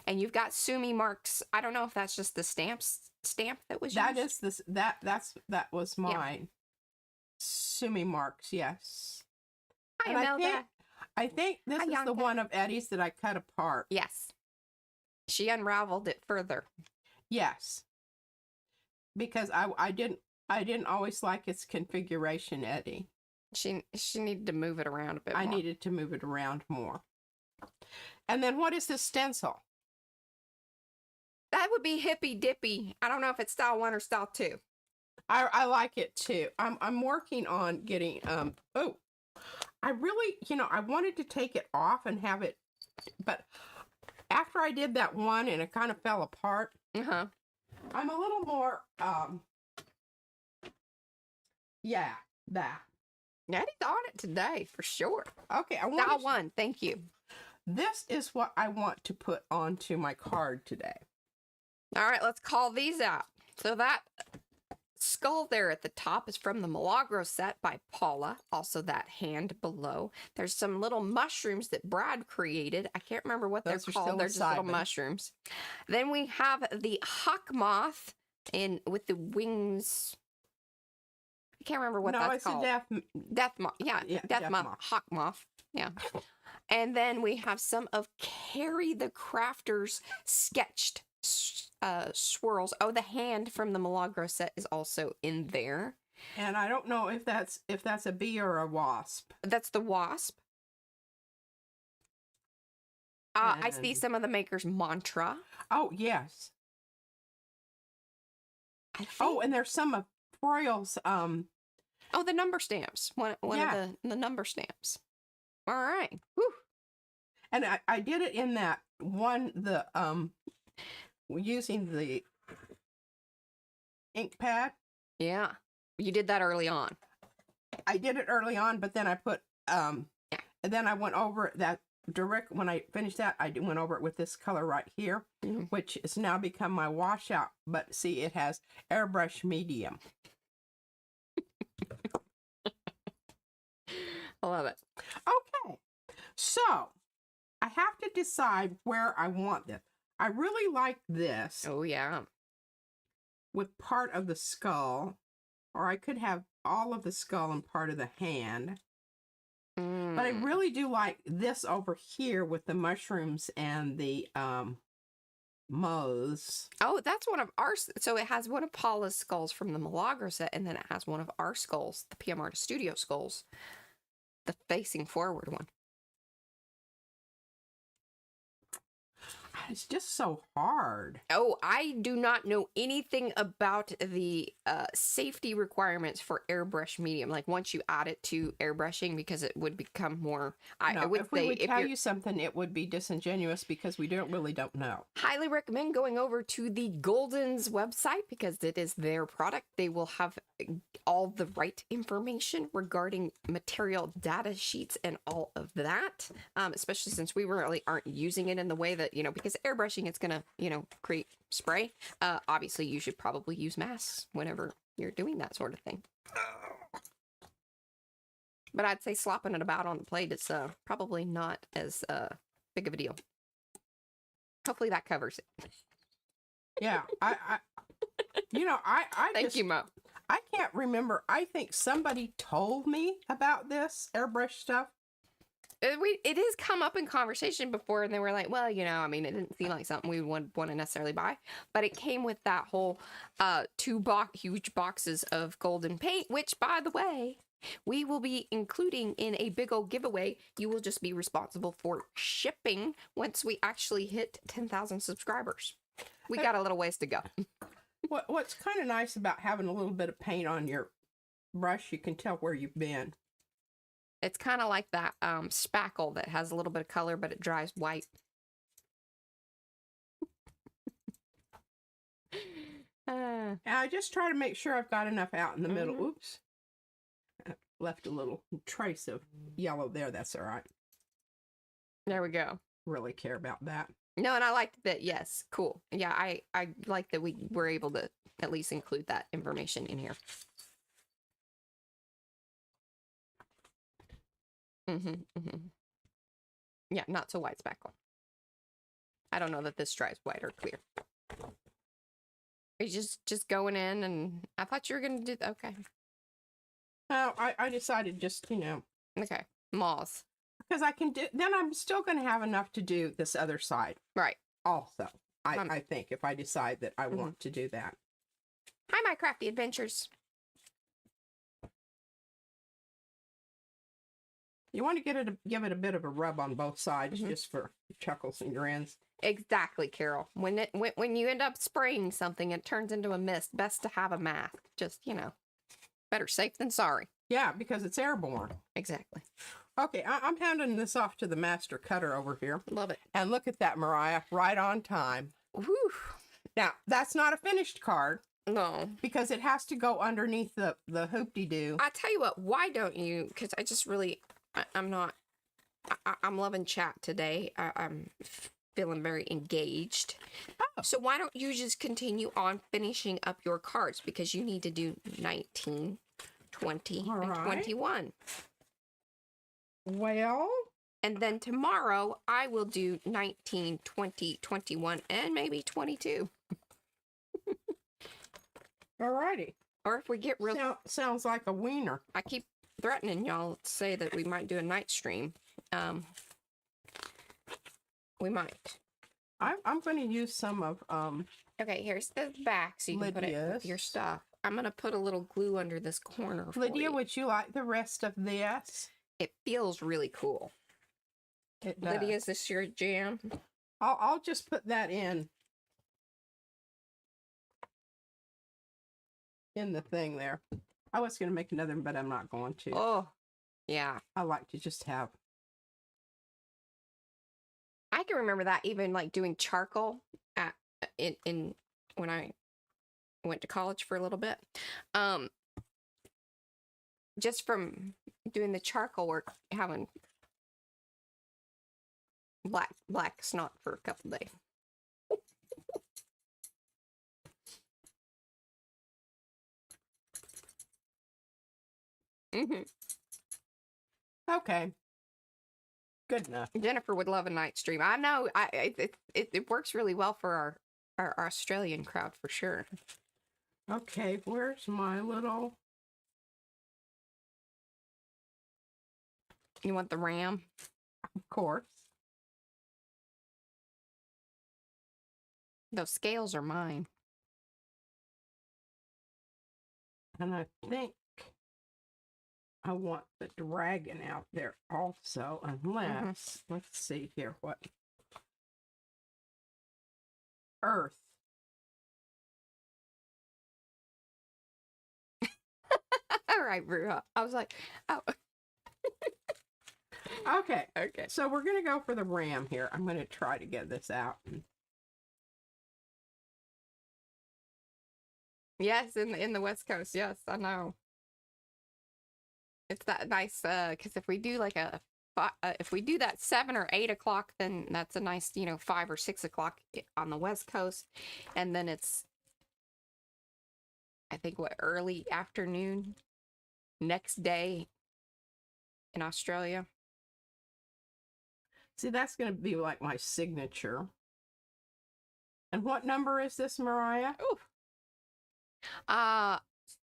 And you've got Sumi marks. I don't know if that's just the stamp that was used. That is this. That was mine. Yeah. Sumi marks. Yes. I think this is the one of Eddie's that I cut apart. Yes. She unraveled it further. Yes. Because I didn't always like its configuration, Eddie. She needed to move it around a bit more. I needed to move it around more. And then what is this stencil? That would be Hippy Dippy. I don't know if it's style 1 or style 2. I like it too. I'm working on getting I really, I wanted to take it off and have it, but after I did that one and it kind of fell apart, I'm a little more, yeah, that. Eddie's on it today for sure. Okay, That one, thank you. This is what I want to put onto my card today. All right, let's call these out. So that skull there at the top is from the Milagro set by Paula. Also that hand below. There's some little mushrooms that Brad created. I can't remember what they're called. They're just little mushrooms. Then we have the hawk moth with the wings. I can't remember what that's called. No, it's a death moth. Yeah, death moth. Hawk moth. Yeah. And then we have some of Carrie the Crafter's sketched swirls. Oh, the hand from the Milagro set is also in there. And I don't know if that's a bee or a wasp. That's the wasp. I see some of the maker's mantra. Oh, yes. Oh, and there's some of Froyle's oh, the number stamps. One of the number stamps. All right. Whew. And I did it in that one, using the ink pad. Yeah. You did that early on. I did it early on, but then I put, and then I went over that when I finished that, I went over it with this color right here, which has now become my washout. But see, it has airbrush medium. I love it. Okay. So I have to decide where I want this. I really like this. Oh, yeah. With part of the skull, or I could have all of the skull and part of the hand. But I really do like this over here with the mushrooms and the moths. Oh, that's one of our... So it has one of Paula's skulls from the Milagro set, and then it has one of our skulls, the PM Artist Studio skulls. The facing forward one. It's just so hard. Oh, I do not know anything about the safety requirements for airbrush medium. Like once you add it to airbrushing, because it would become more. I would if say we would tell you something, it would be disingenuous because we really don't know. Highly recommend going over to the Golden's website because it is their product. They will have all the right information regarding material data sheets and all of that. Especially since we really aren't using it in the way that because airbrushing, it's gonna create spray. Obviously you should probably use masks whenever you're doing that sort of thing, but I'd say slopping it about on the plate is probably not as big of a deal. Hopefully that covers it. Yeah, I thank you, Mo. I can't remember. I think somebody told me about this airbrush stuff. It has come up in conversation before, and they were like, well, it didn't seem like something we would want to necessarily buy, but it came with that whole huge boxes of golden paint, which, by the way, we will be including in a big old giveaway. You will just be responsible for shipping once we actually hit 10,000 subscribers. We got a little ways to go. What's kind of nice about having a little bit of paint on your brush, you can tell where you've been. It's kind of like that spackle that has a little bit of color, but it dries white. And I just try to make sure I've got enough out in the middle. Oops. Left a little trace of yellow there. That's all right. There we go. Really care about that. No, and I liked that. Yes, cool. Yeah, I like that we were able to at least include that information in here. Yeah, not so white spackle. I don't know that this dries white or clear. Are you just going in, and I thought you were gonna do okay. No, I decided just Okay, moths. Because I can do. Then I'm still going to have enough to do this other side. Right. Also, I think if I decide that I want to do that. Hi, my crafty adventures. You want to give it a bit of a rub on both sides, just for chuckles and grins. Exactly, Carol. When you end up spraying something, it turns into a mist. Best to have a mask. Just better safe than sorry. Yeah, because it's airborne. Exactly. Okay, I'm handing this off to the master cutter over here. Love it. And look at that, Mariah, right on time. Whew. Now, that's not a finished card No. because it has to go underneath the hoop-de-doo. I tell you what, why don't you? Because I just really, I'm not, I'm loving chat today. I'm feeling very engaged. Oh. So why don't you just continue on finishing up your cards? Because you need to do 19, 20, All and right. 21. Well, And then tomorrow I will do 19, 20, 21, and maybe 22. alrighty. Or if we get real, Sounds like a wiener. I keep threatening y'all to say that we might do a night stream. We might. I'm going to use some of Okay, here's the back so you can put it with Lydia's. your stuff. I'm going to put a little glue under this corner for Lydia. you. Would you like the rest of this? It feels really cool. It does. Lydia, is this your jam? I'll just put that in the thing there. I was going to make another, but I'm not going to. Oh, yeah. I like to just have. I can remember that even like doing charcoal at in when I went to college for a little bit. Just from doing the charcoal work, having black snot for a couple days. Okay. Good enough. Jennifer would love a night stream. I know. It works really well for our Australian crowd for sure. Okay, where's my little... You want the ram? Of course. Those scales are mine. And I think I want the dragon out there also, unless, let's see here, what? Earth. All right, Brew. I was like, oh. Okay. Okay. So we're going to go for the ram here. I'm going to try to get this out. Yes, in the West Coast. Yes, I know. It's that nice, because if we do like if we do that 7 or 8 o'clock, then that's a nice, 5 or 6 o'clock on the West Coast. And then it's, I think, early afternoon next day in Australia. See, that's going to be like my signature. And what number is this, Mariah? Ooh.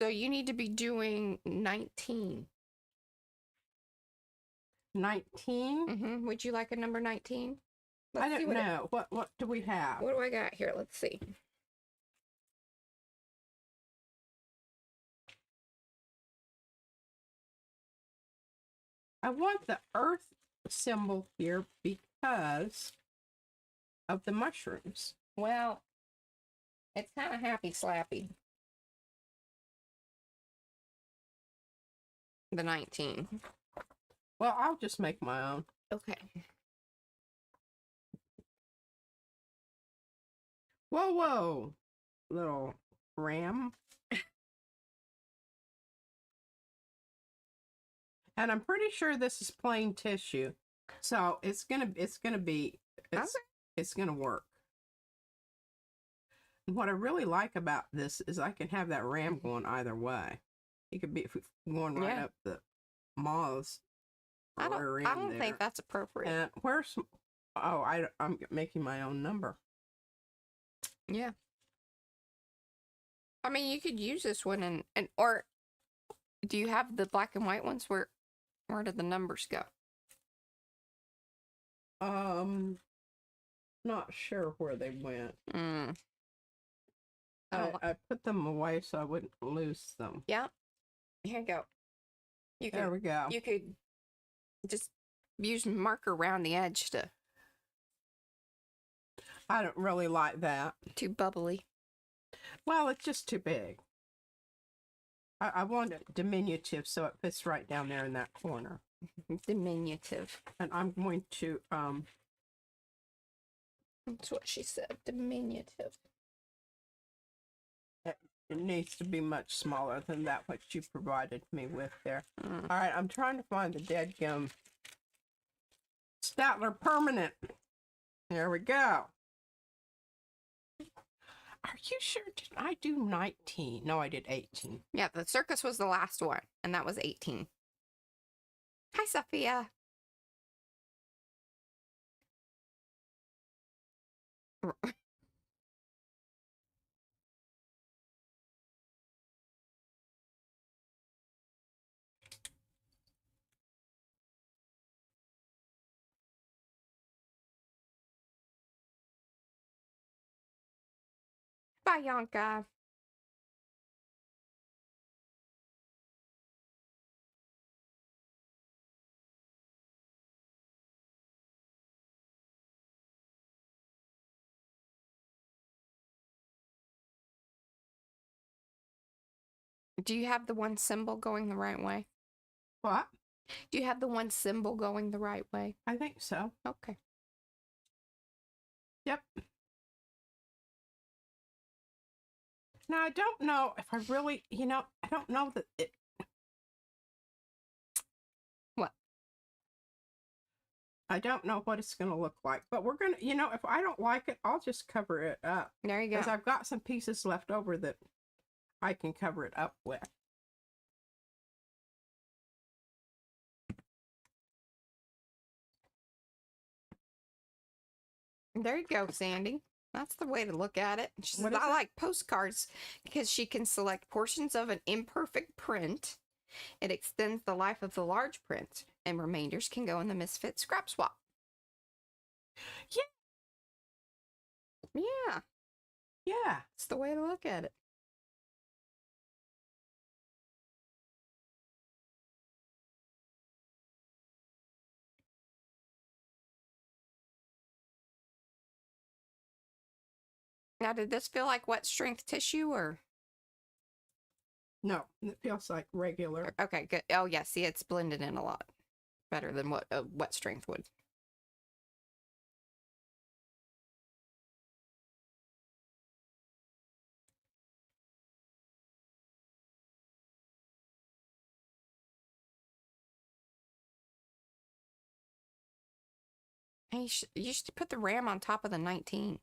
So you need to be doing 19. 19? Would you like a number 19? I don't know. What do we have? What do I got here? Let's see. I want the earth symbol here because of the mushrooms. Well, it's kind of happy slappy. The 19. Well, I'll just make my own. Okay. Whoa, whoa, little ram. And I'm pretty sure this is plain tissue, so it's gonna work. And what I really like about this is I can have that ram going either way. It could be going right up the moths. I don't think that's appropriate. And where's? Oh, I'm making my own number. Yeah. I mean, you could use this one or do you have the black and white ones? Where did the numbers go? Not sure where they went. I put them away so I wouldn't lose them. Yeah. Here you go. There we go. You could just use marker around the edge to. I don't really like that. Too bubbly. Well, it's just too big. I want it diminutive so it fits right down there in that corner. Diminutive. And I'm going to, That's what she said. Diminutive. it needs to be much smaller than that, what you provided me with there. All right, I'm trying to find the dead gum Statler Permanent. There we go. Are you sure? Did I do 19? No, I did 18. Yeah, the circus was the last one, and that was 18. Hi, Sophia. Bye, Yonka. Do you have the one symbol going the right way? What? Do you have the one symbol going the right way? I think so. Okay. Yep. Now, I don't know if I really, I don't know that it... What? I don't know what it's going to look like, but we're going to, if I don't like it, I'll just cover it up. There you go. Because I've got some pieces left over that I can cover it up with. There you go, Sandy. That's the way to look at it. She says, I like postcards because she can select portions of an imperfect print. It extends the life of the large print, and remainders can go in the misfit scrap swap. Yeah. Yeah. Yeah. It's the way to look at it. Now, did this feel like wet strength tissue or? No, it feels like regular. Okay, good. Oh, yeah. See, it's blended in a lot better than what wet strength would. Hey, you should put the RAM on top of the 19.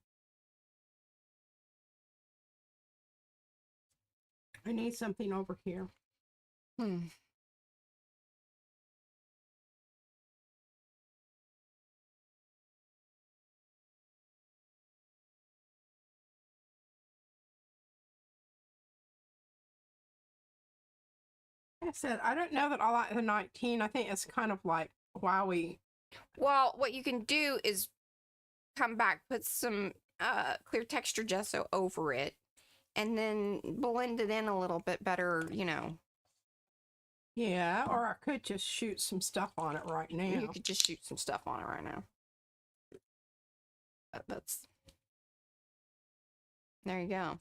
I need something over here. Like I said, I don't know that I like the 19. I think it's kind of like wowie. Well, what you can do is come back, put some clear texture gesso over it, and then blend it in a little bit better, Yeah, or I could just shoot some stuff on it right now. You could just shoot some stuff on it right now. That's... There you go.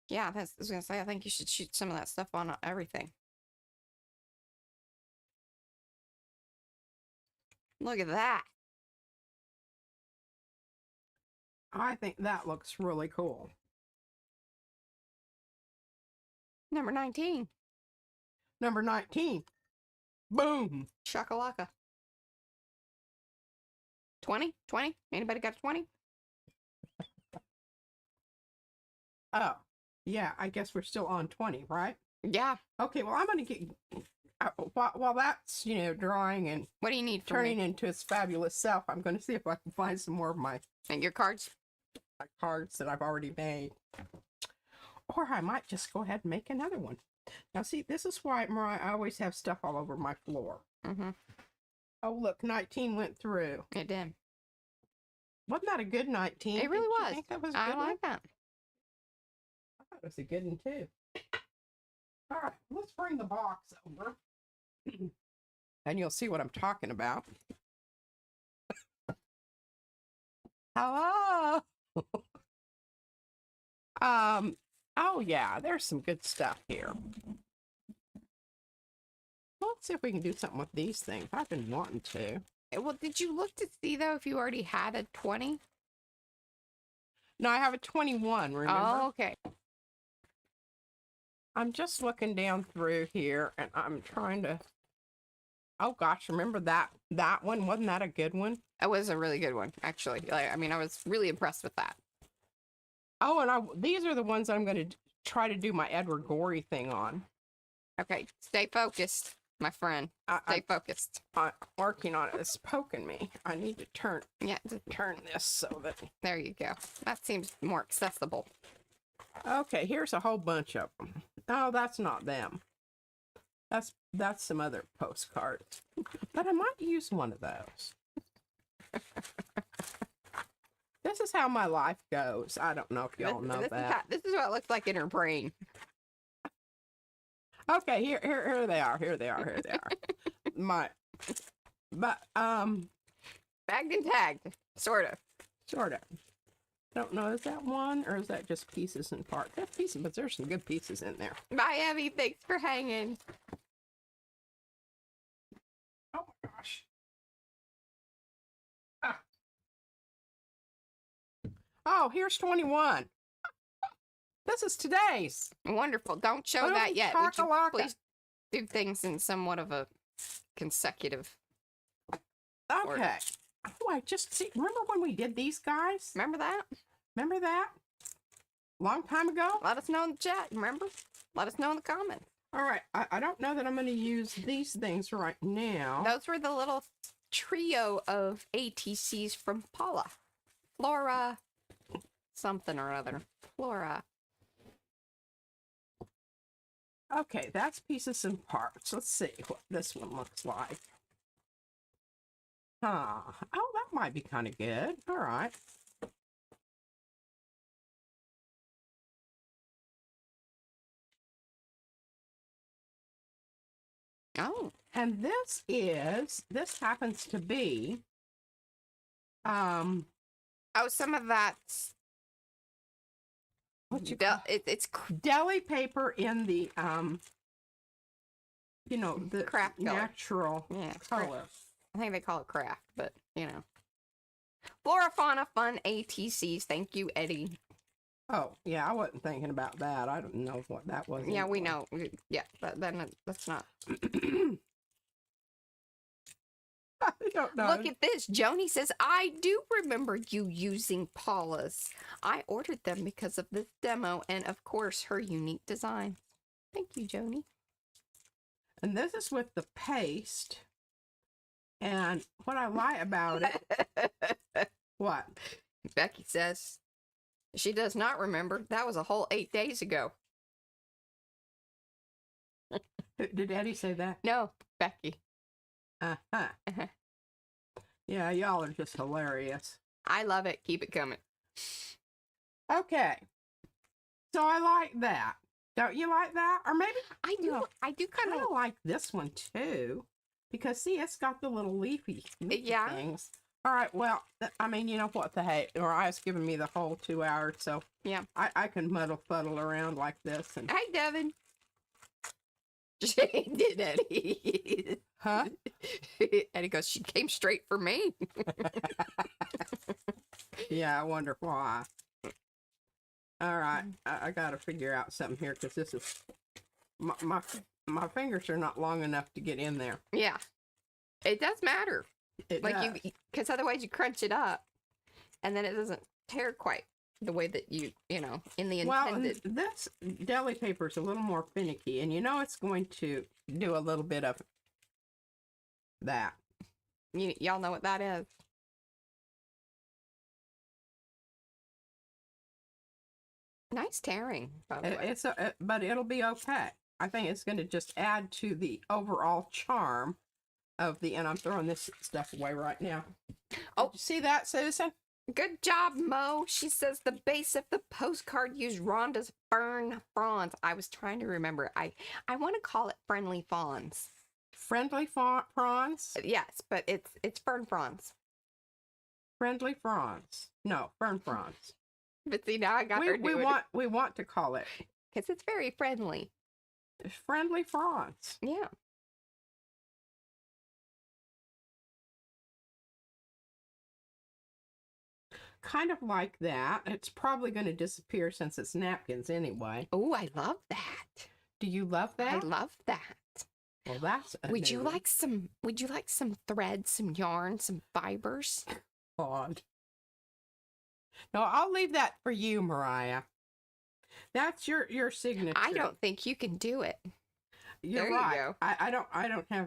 Yeah, I was going to say, I think you should shoot some of that stuff on everything. Look at that. I think that looks really cool. Number 19. Number 19. Boom. Shakalaka. 20? 20? Anybody got a 20? Oh, yeah, I guess we're still on 20, right? Yeah. Okay, well, I'm going to get... while that's, drawing and what do you need turning into its fabulous self, I'm going to see if I can find some more of my... And your cards? My cards that I've already made. Or I might just go ahead and make another one. Now, see, this is why, Mariah, I always have stuff all over my floor. Mm-hmm. Oh, look, 19 went through. It did. Wasn't that a good 19? It really was. You think that was a good I one? like that. I thought it was a good one, too. All right, let's bring the box over. And you'll see what I'm talking about. Hello. Oh yeah, there's some good stuff here. Oh, let's see if we can do something with these things. I've been wanting to. Well, did you look to see, though, if you already had a 20? No, I have a 21, remember? Oh, okay. I'm just looking down through here, and I'm trying to... Oh, gosh, remember that one? Wasn't that a good one? That was a really good one, actually. Like, I mean, I was really impressed with that. Oh, and these are the ones I'm going to try to do my Edward Gorey thing on. Okay, stay focused, my friend. Stay focused. I'm working on it. It's poking me. I need to turn this so that... There you go. That seems more accessible. Okay, here's a whole bunch of them. Oh, that's not them. That's some other postcards. But I might use one of those. This is how my life goes. I don't know if y'all know that. This is what it looks like in her brain. Okay, here they are. Here they are. Bagged and tagged, sort of. Don't know, is that one or is that just pieces and parts? That's pieces, but there's some good pieces in there. Bye, Abby. Thanks for hanging. Oh my gosh. Ah. Oh, here's 21. This is today's. Wonderful. Don't show Oh, that yet. Would you chakalaka. please do things in somewhat of a consecutive order? Okay. Oh, I just see. Remember when we did these guys? Remember that? Remember that? Long time ago? Let us know in the chat. Remember? Let us know in the comments. All right. I don't know that I'm going to use these things right now. Those were the little trio of ATCs from Paula. Flora, something or other. Flora. Okay, that's pieces and parts. Let's see what this one looks like. Huh. Oh, that might be kind of good. All right. Oh. And this happens to be, Oh, some of that's what you call it's deli paper in the, you know, the craft color. natural color. I think they call it craft, but you know. Flora Fauna Fun ATCs. Thank you, Eddie. Oh, yeah, I wasn't thinking about that. I don't know what that was. Yeah, we anyway. know. Yeah, then that's not. I don't know. Look at this. Joni says, I do remember you using Paula's. I ordered them because of this demo and, of course, her unique design. Thank you, Joni. And this is with the paste. And what I like about it, what? Becky says, she does not remember. That was a whole 8 days ago. Did Eddie say that? No, Becky. Uh-huh. Yeah, y'all are just hilarious. I love it. Keep it coming. Okay. So I like that. Don't you like that? Or maybe I do. No, I do kind of like this one too. Because see, it's got the little leafy Yeah. things. All right, well, I mean, you know what the heck? Or I was giving me the whole 2 hours, so yeah. I can fuddle around like this. And Hey, Devin. She did, Eddie. huh? Eddie goes, she came straight for me. Yeah, I wonder why. All right, I got to figure out something here because this is my fingers are not long enough to get in there. Yeah, it does matter. It Like does. you, because otherwise you crunch it up, and then it doesn't tear quite the way that you know, in the intended. Well, this deli paper is a little more finicky, and you know it's going to do a little bit of that. Y'all know what that is. Nice tearing, by the way. But it'll be okay. I think it's going to just add to the overall charm of the, and I'm throwing this stuff away right now. Oh. Did you see that, Susan? Good job, Mo. She says the base of the postcard used Rhonda's fern fronds. I was trying to remember. I want to call it friendly fawns. Friendly prawns? Yes, but it's fern fronds. Friendly fronds. No, fern fronds. But see, now I got her doing it. We want to call it Because it's very friendly. friendly fronds. Yeah. kind of like that. It's probably going to disappear since it's napkins anyway. Oh, I love that. Do you love that? I love that. Well, that's a Would you new like some? Would you like some thread, some yarn, some fibers? God. No, I'll leave that for you, Mariah. That's your signature. I don't think you can do it. You're There you right.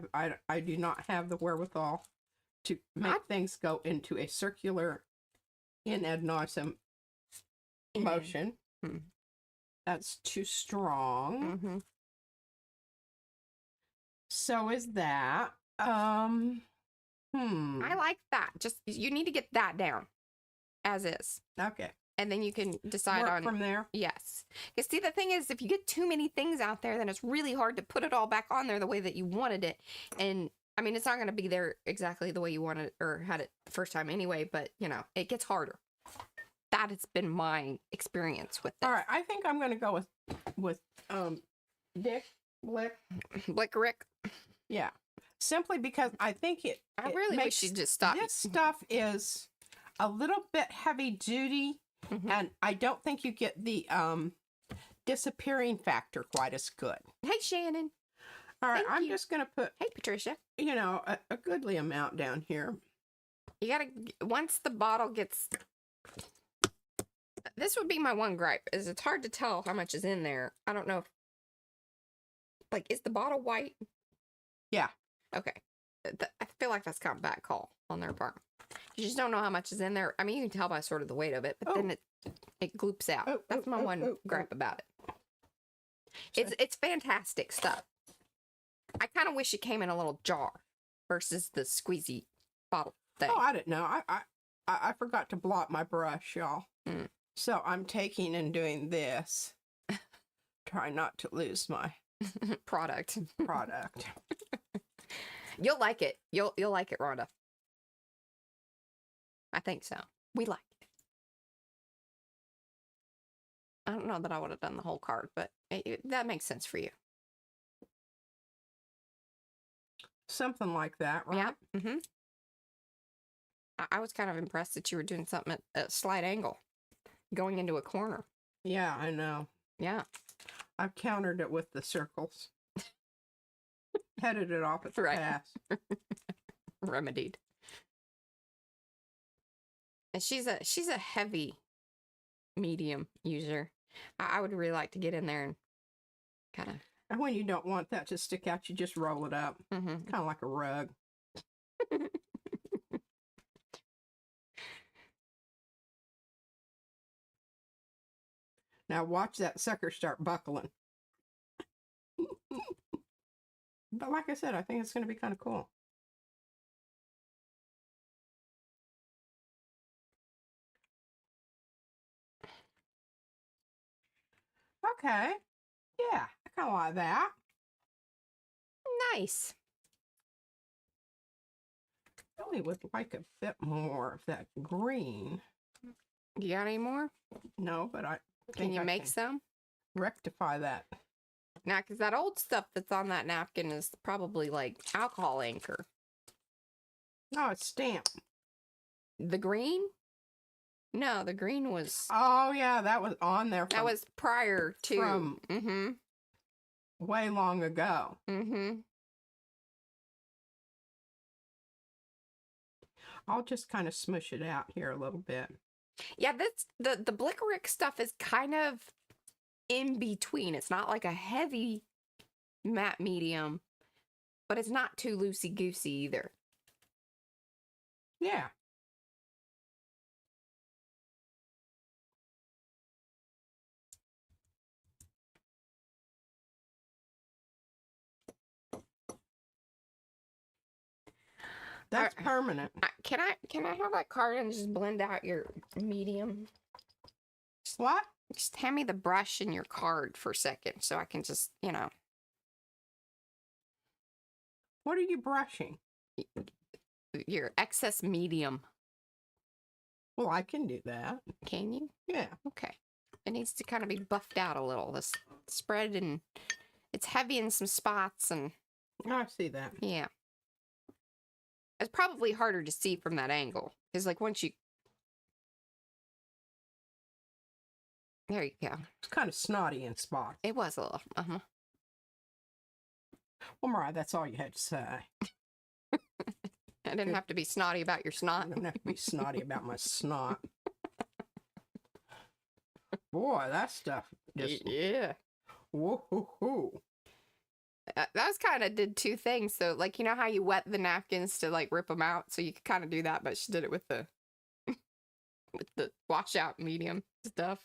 go. I do not have the wherewithal to make things go into a circular in ad nauseam motion. Mm. That's too strong. Mm-hmm. So is that. I like that. Just you need to get that down as is, Okay. and then you can decide Work on from there. Yes. Because see, the thing is, if you get too many things out there, then it's really hard to put it all back on there the way that you wanted it. And I mean, it's not going to be there exactly the way you wanted it or had it the first time anyway, but you know, it gets harder. That has been my experience with this. All right. I think I'm going to go with Blick. Blick Rick. Yeah. Simply because I think it really makes, wish you'd just stop. This stuff is a little bit heavy duty, and I don't think you get the disappearing factor quite as good. Hey, Shannon. All right, Thank I'm you. just going to put, Hey, Patricia. you know, a goodly amount down here. You gotta, once the bottle gets, this would be my one gripe, is it's hard to tell how much is in there. I don't know if, like, is the bottle white? Yeah. Okay. I feel like that's kind of a bad call on their part. You just don't know how much is in there. I mean, you can tell by sort of the weight of it, but then it gloops out. That's my one gripe about it. It's fantastic stuff. I kind of wish it came in a little jar versus the squeezy bottle thing. Oh, I didn't know. I forgot to blot my brush, y'all. Mm. So I'm taking and doing this. Try not to lose my Product. product. You'll like it. You'll like it, Rhonda. I think so. We like it. I don't know that I would have done the whole card, but that makes sense for you. Something like that, right? Yeah. Mm-hmm. I was kind of impressed that you were doing something at a slight angle, going into a corner. Yeah, I know. Yeah. I've countered it with the circles. Headed it off at the Right. pass. Remedied. And she's a heavy medium user. I would really like to get in there and kind of. And when you don't want that to stick out, you just roll it up. Mm-hmm. Kind of like a rug. Now watch that sucker start buckling. But like I said, I think it's going to be kind of cool. Okay. Yeah, I kind of like that. Nice. Really would like a bit more of that green. You got any more? No, but I Can think you I make can some? rectify that. Now, because that old stuff that's on that napkin is probably like alcohol anchor. No, it's stamped. The green? No, the green was. Oh yeah, that was on there. That was prior to. from Mm-hmm. way long ago. Mm-hmm. I'll just kind of smush it out here a little bit. Yeah, that's the Blick Rick stuff is kind of in between. It's not like a heavy matte medium, but it's not too loosey goosey either. Yeah. That's permanent. Can I have that card and just blend out your medium? What? Just hand me the brush and your card for a second so I can just, What are you brushing? your excess medium. Well, I can do that. Can you? Yeah. Okay. It needs to kind of be buffed out a little. This spread, and it's heavy in some spots, and I see that. yeah. It's probably harder to see from that angle. Because like once you There you go. It's kind of snotty in spots. It was a little. Well, Mariah, that's all you had to say. I didn't have to be snotty about your snot. I don't have to be snotty about my snot. Boy, that stuff just... Yeah. Woo-hoo-hoo. That was kind of did two things. So, like, you know how you wet the napkins to, like, rip them out? So you could kind of do that, but she did it with the with the washout medium stuff.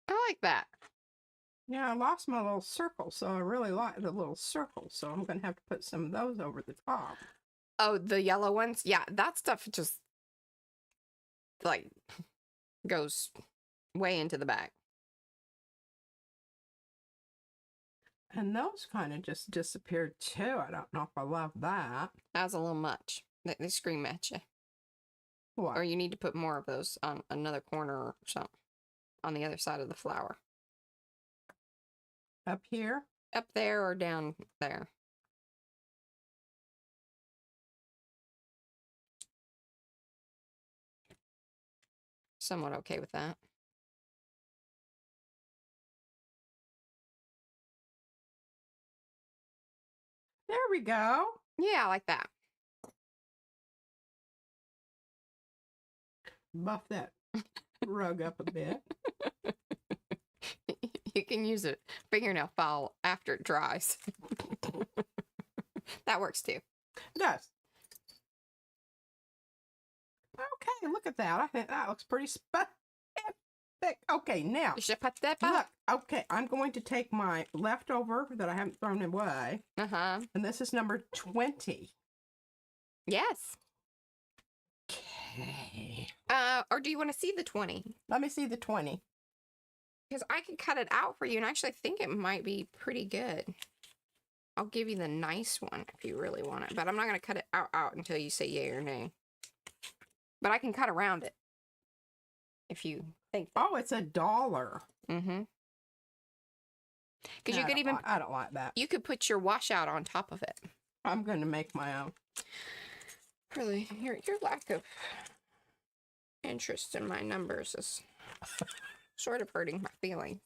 I like that. Yeah, I lost my little circle, so I really like the little circle. So I'm going to have to put some of those over the top. Oh, the yellow ones? Yeah, that stuff just, like, goes way into the back. And those kind of just disappeared too. I don't know if I love that. That was a little much. They scream at you. What? Or you need to put more of those on another corner or something. On the other side of the flower. Up here? Up there or down there. Somewhat okay with that. There we go. Yeah, I like that. Buff that rug up a bit. You can use a fingernail file after it dries. That works too. It does. Okay, look at that. I think that looks pretty specific. Okay, now, You should put that look. back. Okay, I'm going to take my leftover that I haven't thrown away. Uh-huh. And this is number 20. Yes. Okay. Or do you want to see the 20? Let me see the 20. Because I could cut it out for you, and I actually think it might be pretty good. I'll give you the nice one if you really want it. But I'm not going to cut it out until you say yay or nay. But I can cut around it. If you think that. Oh, it's $1. Mm-hmm. Because you I could don't even... I don't like that. You could put your washout on top of it. I'm going to make my own. Really, your lack of interest in my numbers is sort of hurting my feelings.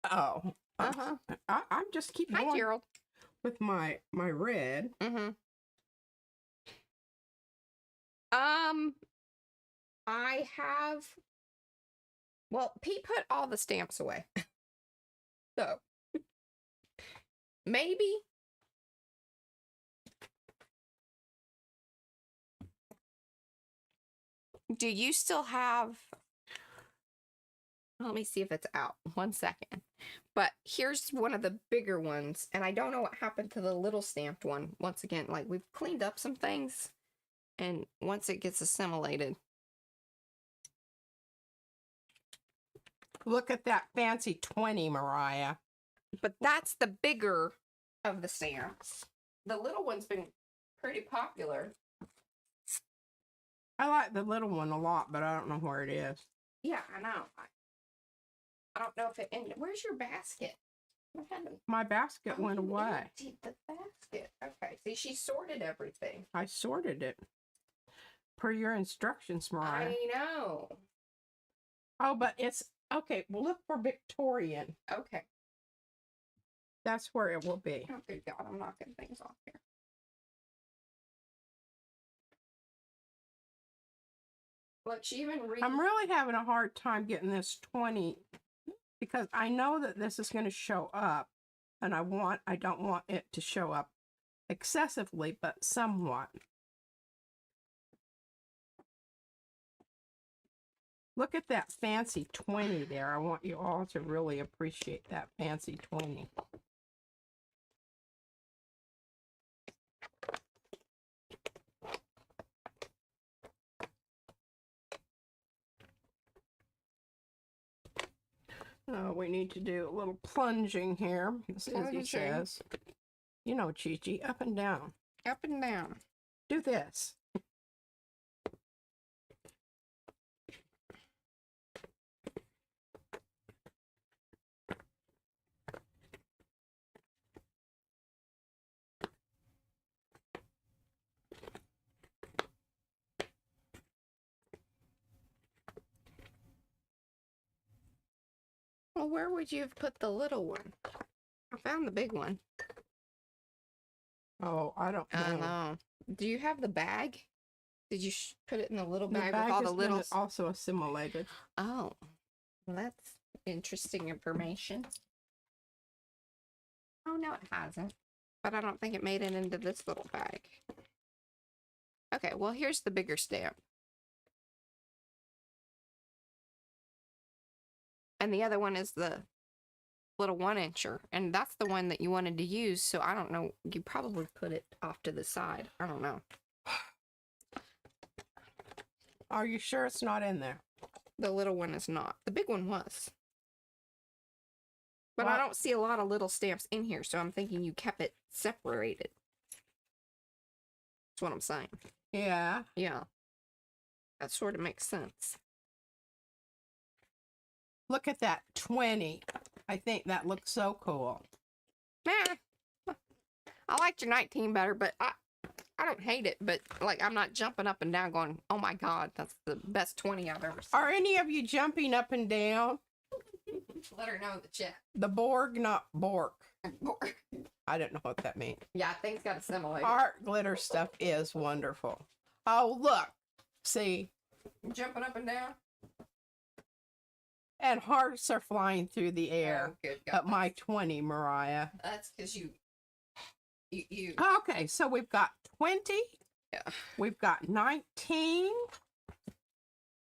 Oh. Uh-huh. I'm just keep Hi, going Gerald. with my red. Mm-hmm. I have... Well, Pete put all the stamps away. So, maybe... Do you still have... Let me see if it's out. 1 second. But here's one of the bigger ones. And I don't know what happened to the little stamped one. Once again, like, we've cleaned up some things. And once it gets assimilated... Look at that fancy 20, Mariah. But that's the bigger of the stamps. The little one's been pretty popular. I like the little one a lot, but I don't know where it is. Yeah, I know. I don't know if it... And where's your basket? What happened? My basket Oh, went you away. emptied the basket. Okay. See, she sorted everything. I sorted it. Per your instructions, Mariah. I know. Oh, but it's... Okay, well, look for Victorian. Okay. That's where it will be. Oh, good God. I'm knocking things off here. Look, she even I'm really having a hard time getting this 20 because I know that this is going to show up, and I don't want it to show up excessively, but somewhat. Look at that fancy 20 there. I want you all to really appreciate that fancy 20. We need to do a little plunging here, as he Plunging. says. You know, Chi-Chi, up and down. up and down. Do this. Well, where would you have put the little one? I found the big one. Oh, I don't know. I know. Do you have the bag? Did you put it in the little The bag bag with all the has been little? also assimilated. Oh, well, that's interesting information. Oh, no, it hasn't. But I don't think it made it into this little bag. Okay, well, here's the bigger stamp. And the other one is the little 1-incher. And that's the one that you wanted to use. So I don't know. You probably put it off to the side. I don't know. Are you sure it's not in there? The little one is not. The big one was. But Well, I don't see a lot of little stamps in here, so I'm thinking you kept it separated. That's what I'm saying. Yeah. Yeah. That sort of makes sense. Look at that 20. I think that looks so cool. Nah. I liked your 19 better, but I don't hate it, but like I'm not jumping up and down going, oh my god, that's the best 20 I've ever seen. Are any of you jumping up and down? Let her know in the chat. The Borg, not Bork. I don't know what that means. Yeah, things got assimilated. Art glitter stuff is wonderful. Oh, look. See? Jumping up and down. And hearts are flying through the air. Oh, good God. At my 20, Mariah. That's because you. Okay, so we've got 20. Yeah. We've got 19.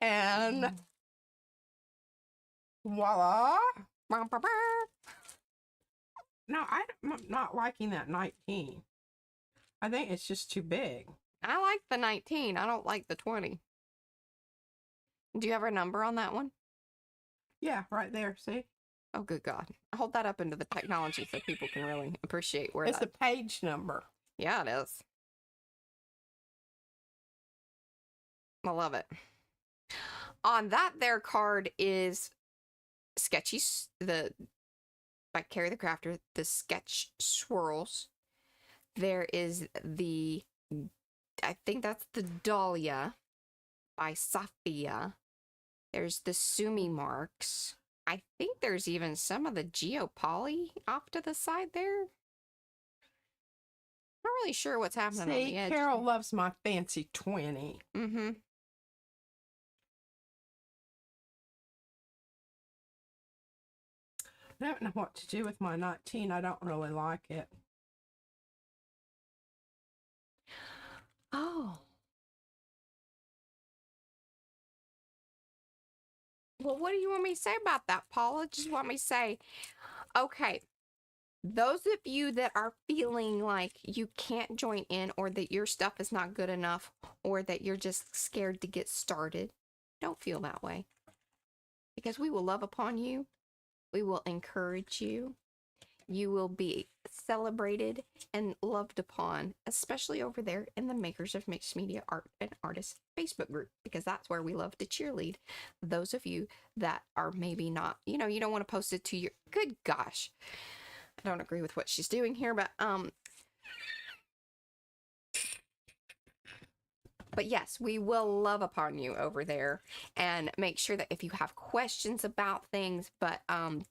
And voila. No, I'm not liking that 19. I think it's just too big. I like the 19. I don't like the 20. Do you have a number on that one? Yeah, right there. See? Oh, good God. Hold that up into the technology so people can really appreciate where It's that... the page number. Yeah, it is. I love it. On that there card is Sketchy, by Carrie the Crafter, the Sketch Swirls. There is the, I think that's the Dahlia by Sophia. There's the Sumi marks. I think there's even some of the Geopoly off to the side there. Not really sure what's happening on the edge. Carol loves my fancy 20. Mm-hmm. I don't know what to do with my 19. I don't really like it. Oh. Well, what do you want me to say about that, Paula? Just want me to say, okay, those of you that are feeling like you can't join in or that your stuff is not good enough or that you're just scared to get started, don't feel that way. Because we will love upon you. We will encourage you. You will be celebrated and loved upon, especially over there in the Makers of Mixed Media Art and Artists Facebook group, because that's where we love to cheerlead those of you that are maybe not, you know, you don't want to post it to your, good gosh, I don't agree with what she's doing here, but yes, we will love upon you over there and make sure that if you have questions about things, but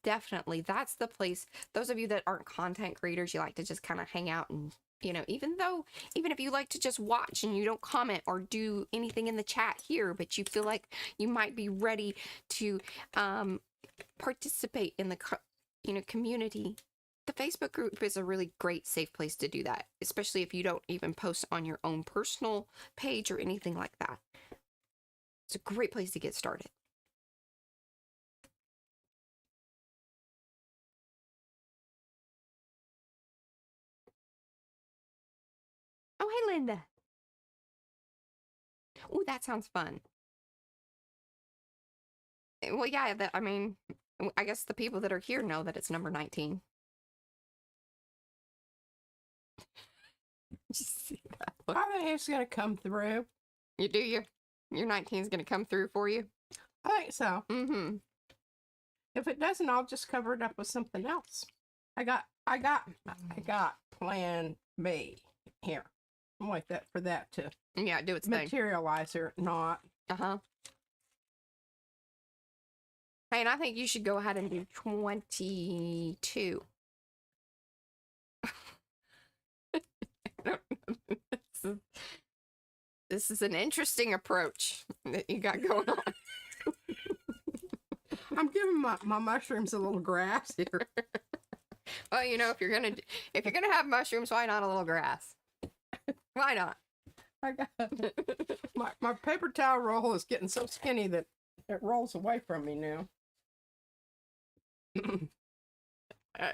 definitely that's the place. Those of you that aren't content creators, you like to just kind of hang out and, you know, even if you like to just watch and you don't comment or do anything in the chat here, but you feel like you might be ready to participate in the, community. The Facebook group is a really great, safe place to do that, especially if you don't even post on your own personal page or anything like that. It's a great place to get started. Oh, hey, Linda. Oh, that sounds fun. Well, yeah, I mean, I guess the people that are here know that it's number 19. See that look? I think it's going to come through. You do your 19 is going to come through for you? I think so. Mm-hmm. If it doesn't, I'll just cover it up with something else. I got plan B here. I'm wait for that to Yeah, do its thing. materialize or not. Uh-huh. And I think you should go ahead and do 22. This is an interesting approach that you got going on. I'm giving my mushrooms a little grass here. Well, you know, if you're gonna have mushrooms, why not a little grass? Why not? I got my paper towel roll is getting so skinny that it rolls away from me now.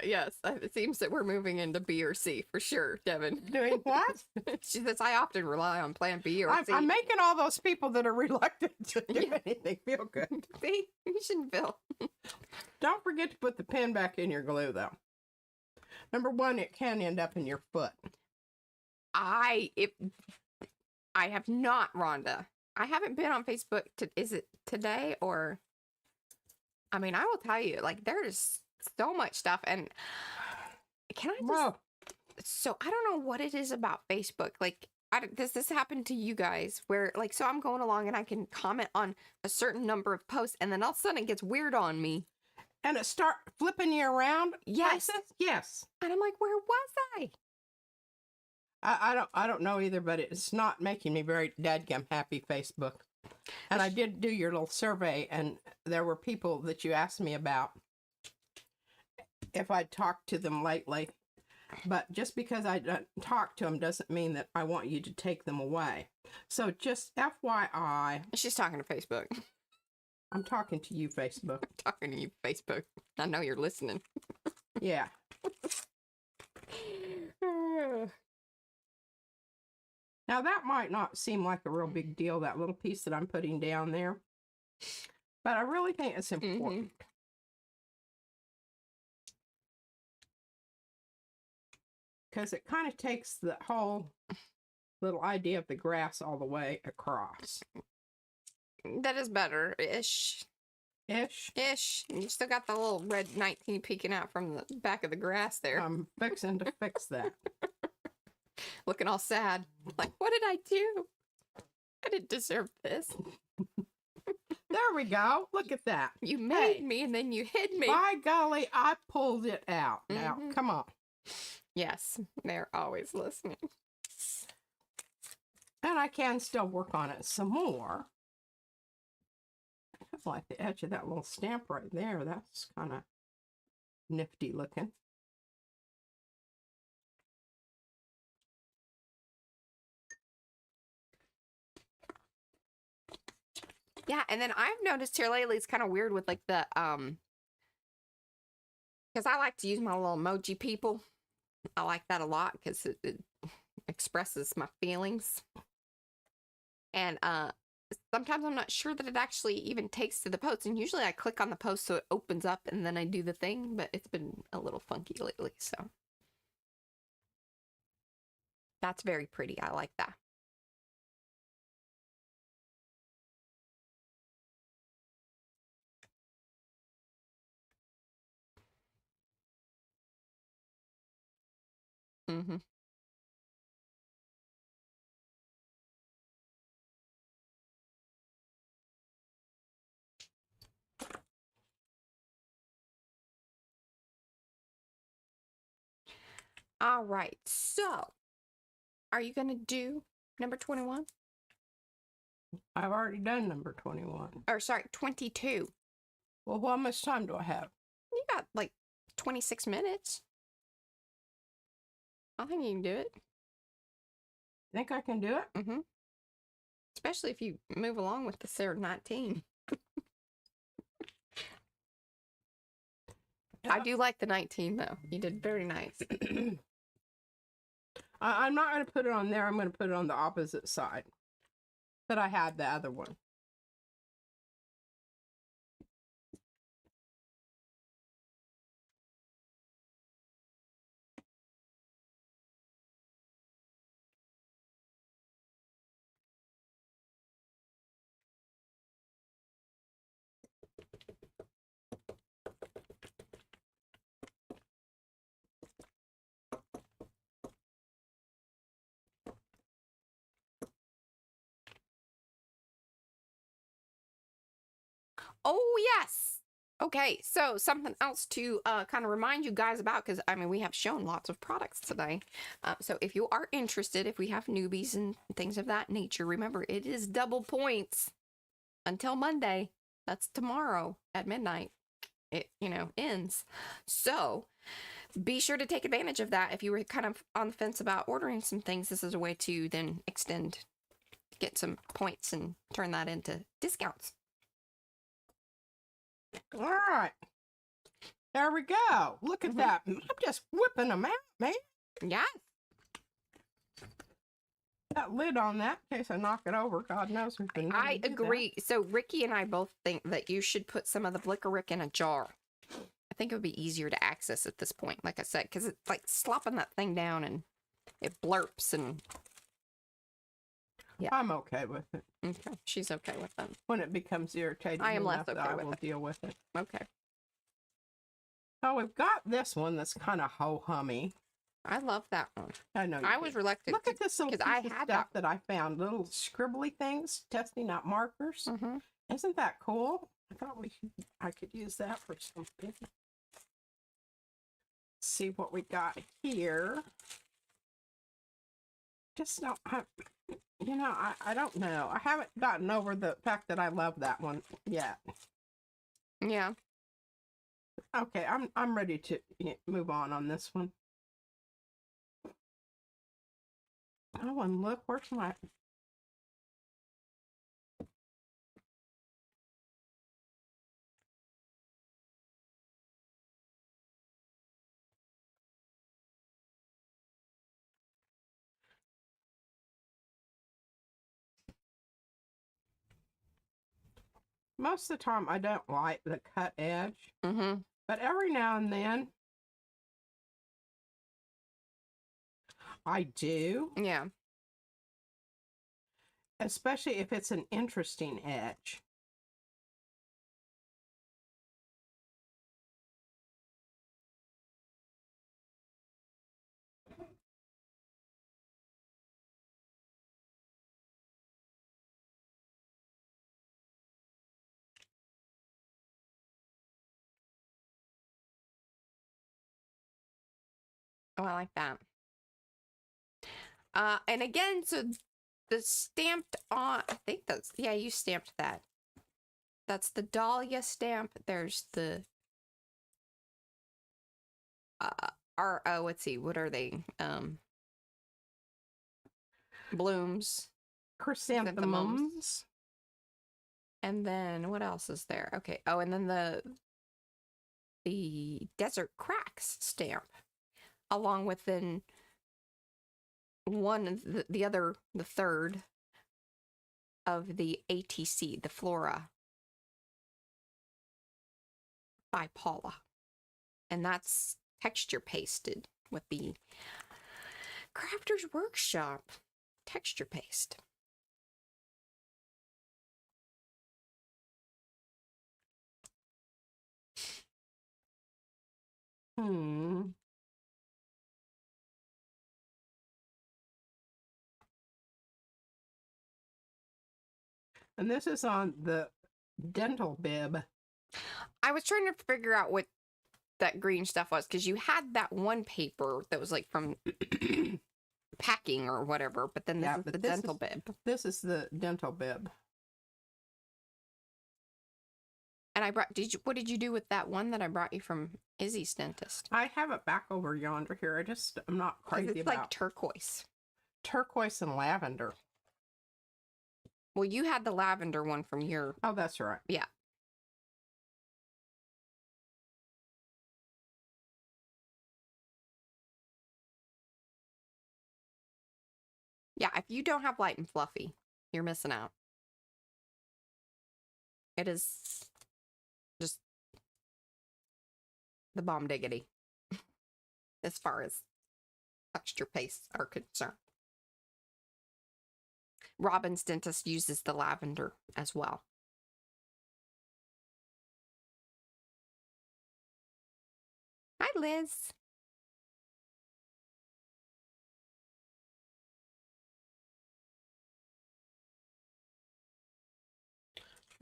Yes, it seems that we're moving into B or C for sure, Devin. Doing what? She says, I often rely on plan B or C. I'm making all those people that are reluctant to do anything feel good. See? You shouldn't feel. Don't forget to put the pen back in your glue, though. Number one, it can end up in your foot. I have not, Rhonda. I haven't been on Facebook. Is it today or? I mean, I will tell you, like, there's so much stuff, and can I just? Whoa. So I don't know what it is about Facebook. Like, does this happen to you guys? Where, like, so I'm going along and I can comment on a certain number of posts, and then all of a sudden it gets weird on me. And it start flipping you around? Yes. Yes. And I'm like, where was I? I don't know either, but it's not making me very dadgum happy, Facebook. And I did do your little survey, and there were people that you asked me about if I'd talked to them lately. But just because I don't talk to them doesn't mean that I want you to take them away. So just FYI. She's talking to Facebook. I'm talking to you, Facebook. I'm talking to you, Facebook. I know you're listening. Yeah. Now, that might not seem like a real big deal, that little piece that I'm putting down there. But I really think it's important. Because it kind of takes the whole little idea of the grass all the way across. That is better-ish. Ish. You still got the little red 19 peeking out from the back of the grass there. I'm fixing to fix that. Looking all sad. Like, what did I do? I didn't deserve this. There we go. Look at that. You made me and then you hid me. By golly, I pulled it out. Now, come on. Yes, they're always listening. And I can still work on it some more. I like the edge of that little stamp right there. That's kind of nifty looking. Yeah, and then I've noticed here lately it's kind of weird with like the because I like to use my little emoji people. I like that a lot because it expresses my feelings. And sometimes I'm not sure that it actually even takes to the post. And usually I click on the post so it opens up and then I do the thing. But it's been a little funky lately, so. That's very pretty. I like that. Mm-hmm. All right, so are you going to do number 21? I've already done number 21. Or sorry, 22. Well, how much time do I have? You got like 26 minutes. I think you can do it. Think I can do it? Mm-hmm. Especially if you move along with the Sarah 19. I do like the 19, though. You did very nice. I'm not going to put it on there. I'm going to put it on the opposite side. But I had the other one. Oh, yes. Okay, so something else to kind of remind you guys about, because I mean, we have shown lots of products today. So if you are interested, if we have newbies and things of that nature, remember it is double points until Monday. That's tomorrow at midnight. It, you know, ends. So be sure to take advantage of that. If you were kind of on the fence about ordering some things, this is a way to then get some points and turn that into discounts. All right. There we go. Look at that. I'm just whipping them out, man. Yeah. That lid on that, in case I knock it over. God knows we've been. I agree. So Ricky and I both think that you should put some of the Blickerick in a jar. I think it would be easier to access at this point, like I said, because it's like slopping that thing down and it blurps and... Yeah. I'm okay with it. Okay, she's okay with them. When it becomes irritating, I am less enough, okay I with will it. deal with it. Okay. Oh, we've got this one that's kind of ho-hummy. I love that one. I know. I was reluctant. Look at this little piece I of had stuff that I found. Little scribbly things, testing out markers. Isn't that cool? I thought I could use that for something. See what we got here. Just don't. You know, I don't know. I haven't gotten over the fact that I love that one yet. Yeah. Okay, I'm ready to move on this one. Oh, and look, where's my... Most of the time, I don't like the cut edge. But every now and then, I do. Yeah. Especially if it's an interesting edge. Oh, I like that. And again, so the stamped on, I think that's, yeah, you stamped that. That's the Dahlia stamp. There's the, let's see, what are they? Blooms. Chrysanthemums. And then what else is there? Okay. Oh, and then the Desert Cracks stamp, along with then the third of the ATC, the Flora by Paula. And that's texture pasted with the Crafter's Workshop texture paste. And this is on the dental bib. I was trying to figure out what that green stuff was, because you had that one paper that was like from packing or whatever, but then this is the dental bib. This is the dental bib. And I brought, what did you do with that one that I brought you from Izzy's dentist? I have it back over yonder here. I'm not crazy it's about like turquoise. Turquoise and lavender. Well, you had the lavender one from your... Oh, that's right. Yeah. Yeah, if you don't have light and fluffy, you're missing out. It is just the bomb diggity as far as texture pastes are concerned. Robin's dentist uses the lavender as well. Hi, Liz.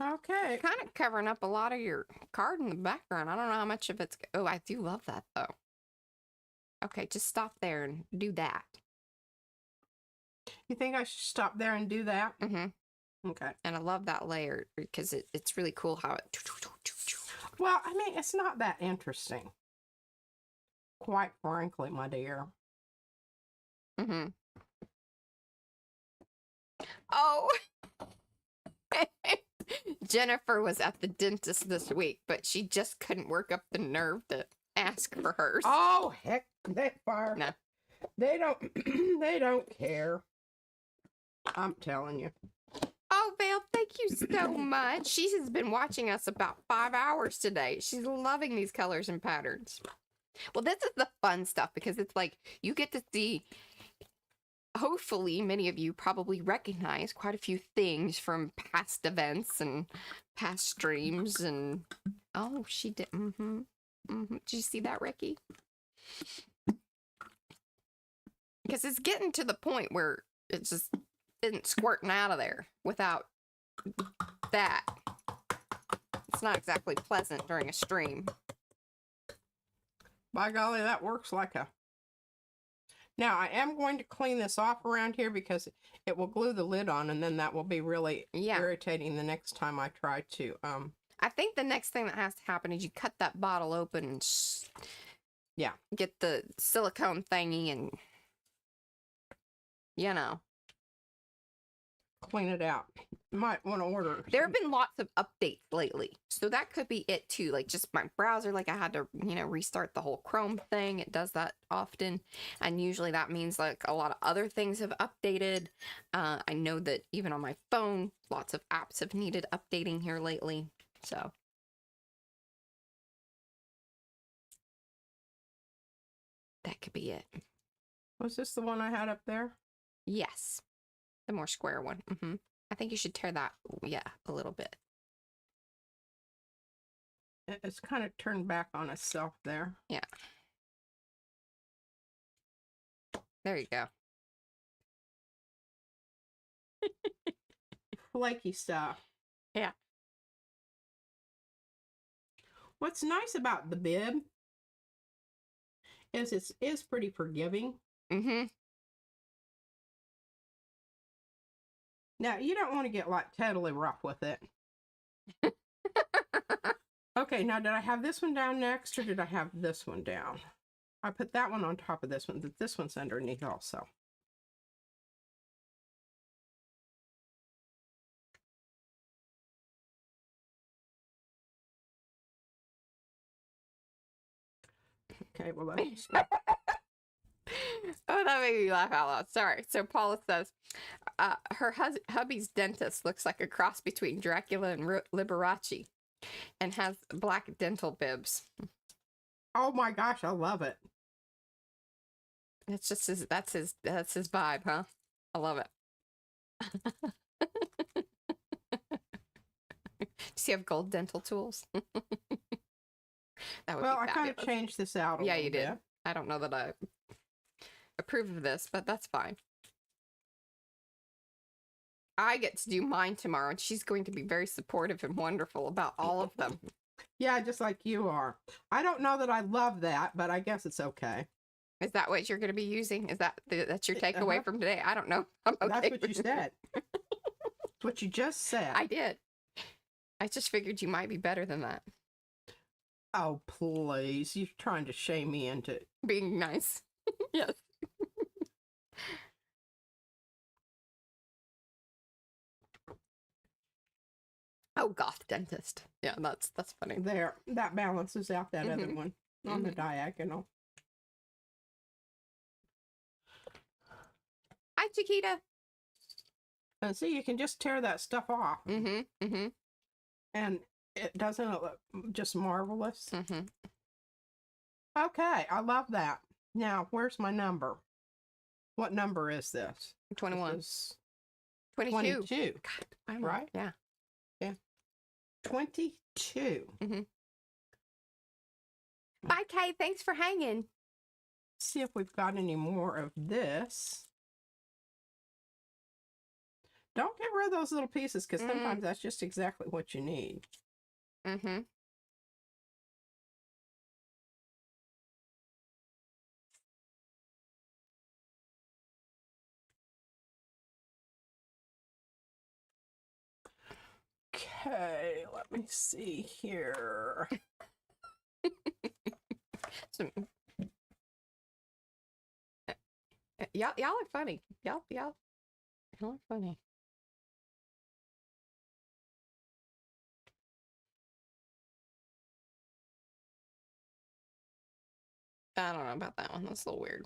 Okay. Kind of covering up a lot of your card in the background. I don't know how much of it's... Oh, I do love that, though. Okay, just stop there and do that. You think I should stop there and do that? Mm-hmm. Okay. And I love that layer because it's really cool how it... Well, I mean, it's not that interesting. Quite frankly, my dear. Mm-hmm. Oh! Jennifer was at the dentist this week, but she just couldn't work up the nerve to ask for hers. Oh, heck, that fire. No. They don't, they don't care. I'm telling you. Oh, Val, thank you so much. She has been watching us about 5 hours today. She's loving these colors and patterns. Well, this is the fun stuff because it's like you get to see... Hopefully, many of you probably recognize quite a few things from past events and past streams. And oh, she did. Did you see that, Ricky? Because it's getting to the point where it just isn't squirting out of there without that. It's not exactly pleasant during a stream. By golly, that works like a... Now, I am going to clean this off around here because it will glue the lid on, and then that will be really irritating the next time I try to... I think the next thing that has to happen is you cut that bottle open and get the silicone thingy and, you know. Clean it out. Might want to order. There have been lots of updates lately, so that could be it too. Like just my browser, like I had to, restart the whole Chrome thing. It does that often, and usually that means like a lot of other things have updated. I know that even on my phone, lots of apps have needed updating here lately. So that could be it. Was this the one I had up there? Yes, the more square one. I think you should tear that, a little bit. It's kind of turned back on itself there. Yeah. There you go. Flaky stuff. Yeah. What's nice about the bib is it is pretty forgiving. Now, you don't want to get like totally rough with it. Okay, now did I have this one down next or did I have this one down? I put that one on top of this one, but this one's underneath also. Okay, well that's... Oh, that made me laugh out loud. Sorry. So Paula says, her hubby's dentist looks like a cross between Dracula and Liberace and has black dental bibs. Oh my gosh, I love it. It's just that's his vibe, huh? I love it. Does he have gold dental tools? That would well, be I kind of changed this out a little you did. bit. I don't know that I approve of this, but that's fine. I get to do mine tomorrow, and she's going to be very supportive and wonderful about all of them. Yeah, just like you are. I don't know that I love that, but I guess it's okay. Is that what you're going to be using? Is that's your takeaway from today? I don't know. I'm okay. That's what you said. That's what you just said. I did. I just figured you might be better than that. Oh, please. You're trying to shame me into being nice. Yes. Oh, goth dentist. Yeah, that's funny. There. That balances out that other one on the diagonal. Hi, Chiquita. And see, you can just tear that stuff off. And it doesn't look just marvelous. Okay, I love that. Now, where's my number? What number is this? 21. This is 22. 22. God, I know. Right? Yeah. 22. Bye, Kay. Thanks for hanging. See if we've got any more of this. Don't get rid of those little pieces because sometimes that's just exactly what you need. Mm-hmm. Okay, let me see here. So, y'all are funny. Y'all are funny. I don't know about that one. That's a little weird.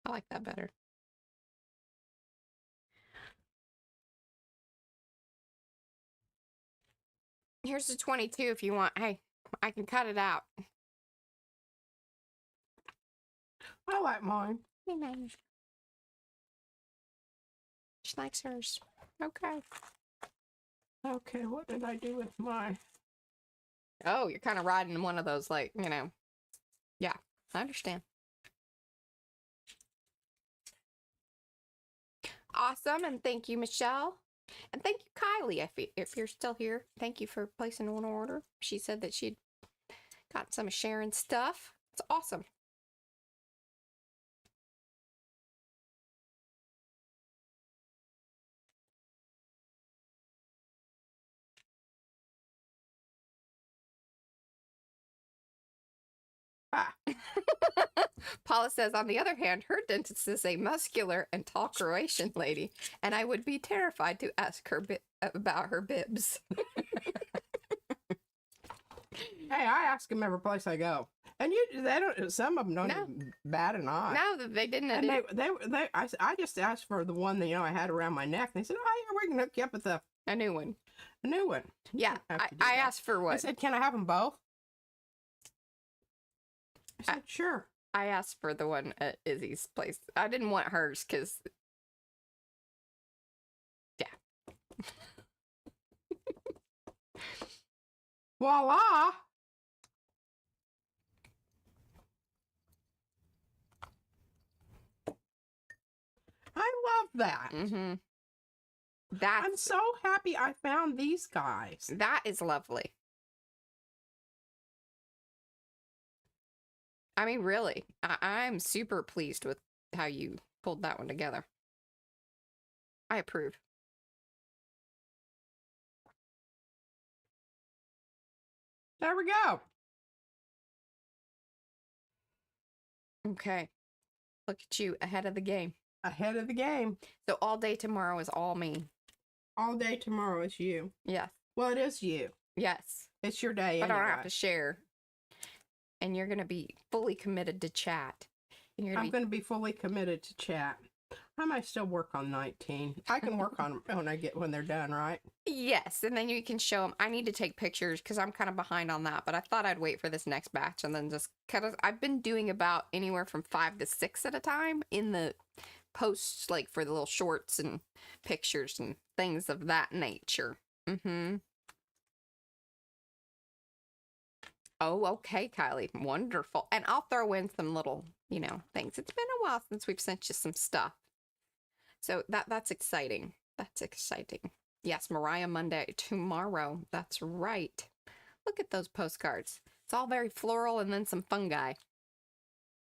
I like that better. Here's the 22 if you want. Hey, I can cut it out. I like mine. Hey, man. She likes hers. Okay. Okay, what did I do with mine? Oh, you're kind of riding one of those, like, you know. Yeah, I understand. Awesome, and thank you, Michelle. And thank you, Kylie, if you're still here. Thank you for placing an order. She said that she'd got some of Sharon's stuff. It's awesome. Ah. Paula says, on the other hand, her dentist is a muscular and tall Croatian lady, and I would be terrified to ask her about her bibs. Hey, I ask them every place I go, and they don't. Some of them don't even bat an eye. No, they didn't. And I just asked for the one that I had around my neck. And they said, "Oh yeah, we can hook you up with a new one." A new one. Yeah, I asked for what? I said, "Can I have them both?" I said, "Sure." I asked for the one at Izzy's place. I didn't want hers because, yeah. Voila! I love that. Mm-hmm. I'm so happy I found these guys. That is lovely. I mean, really, I'm super pleased with how you pulled that one together. I approve. There we go. Okay. Look at you, ahead of the game. Ahead of the game. So all day tomorrow is all me. All day tomorrow is you. Yes. Well, it is you. Yes. It's your day. But I don't have to share. And you're going to be fully committed to chat. And I'm going to be fully committed to chat. I might still work on 19. I can work on them when they're done, right? Yes, and then you can show them. I need to take pictures because I'm kind of behind on that, but I thought I'd wait for this next batch and then just cut it. I've been doing about anywhere from 5 to 6 at a time in the posts, like for the little shorts and pictures and things of that nature. Mm-hmm. Oh, okay, Kylie. Wonderful. And I'll throw in some little, things. It's been a while since we've sent you some stuff. So that's exciting. That's exciting. Yes, Mariah Monday tomorrow. That's right. Look at those postcards. It's all very floral and then some fungi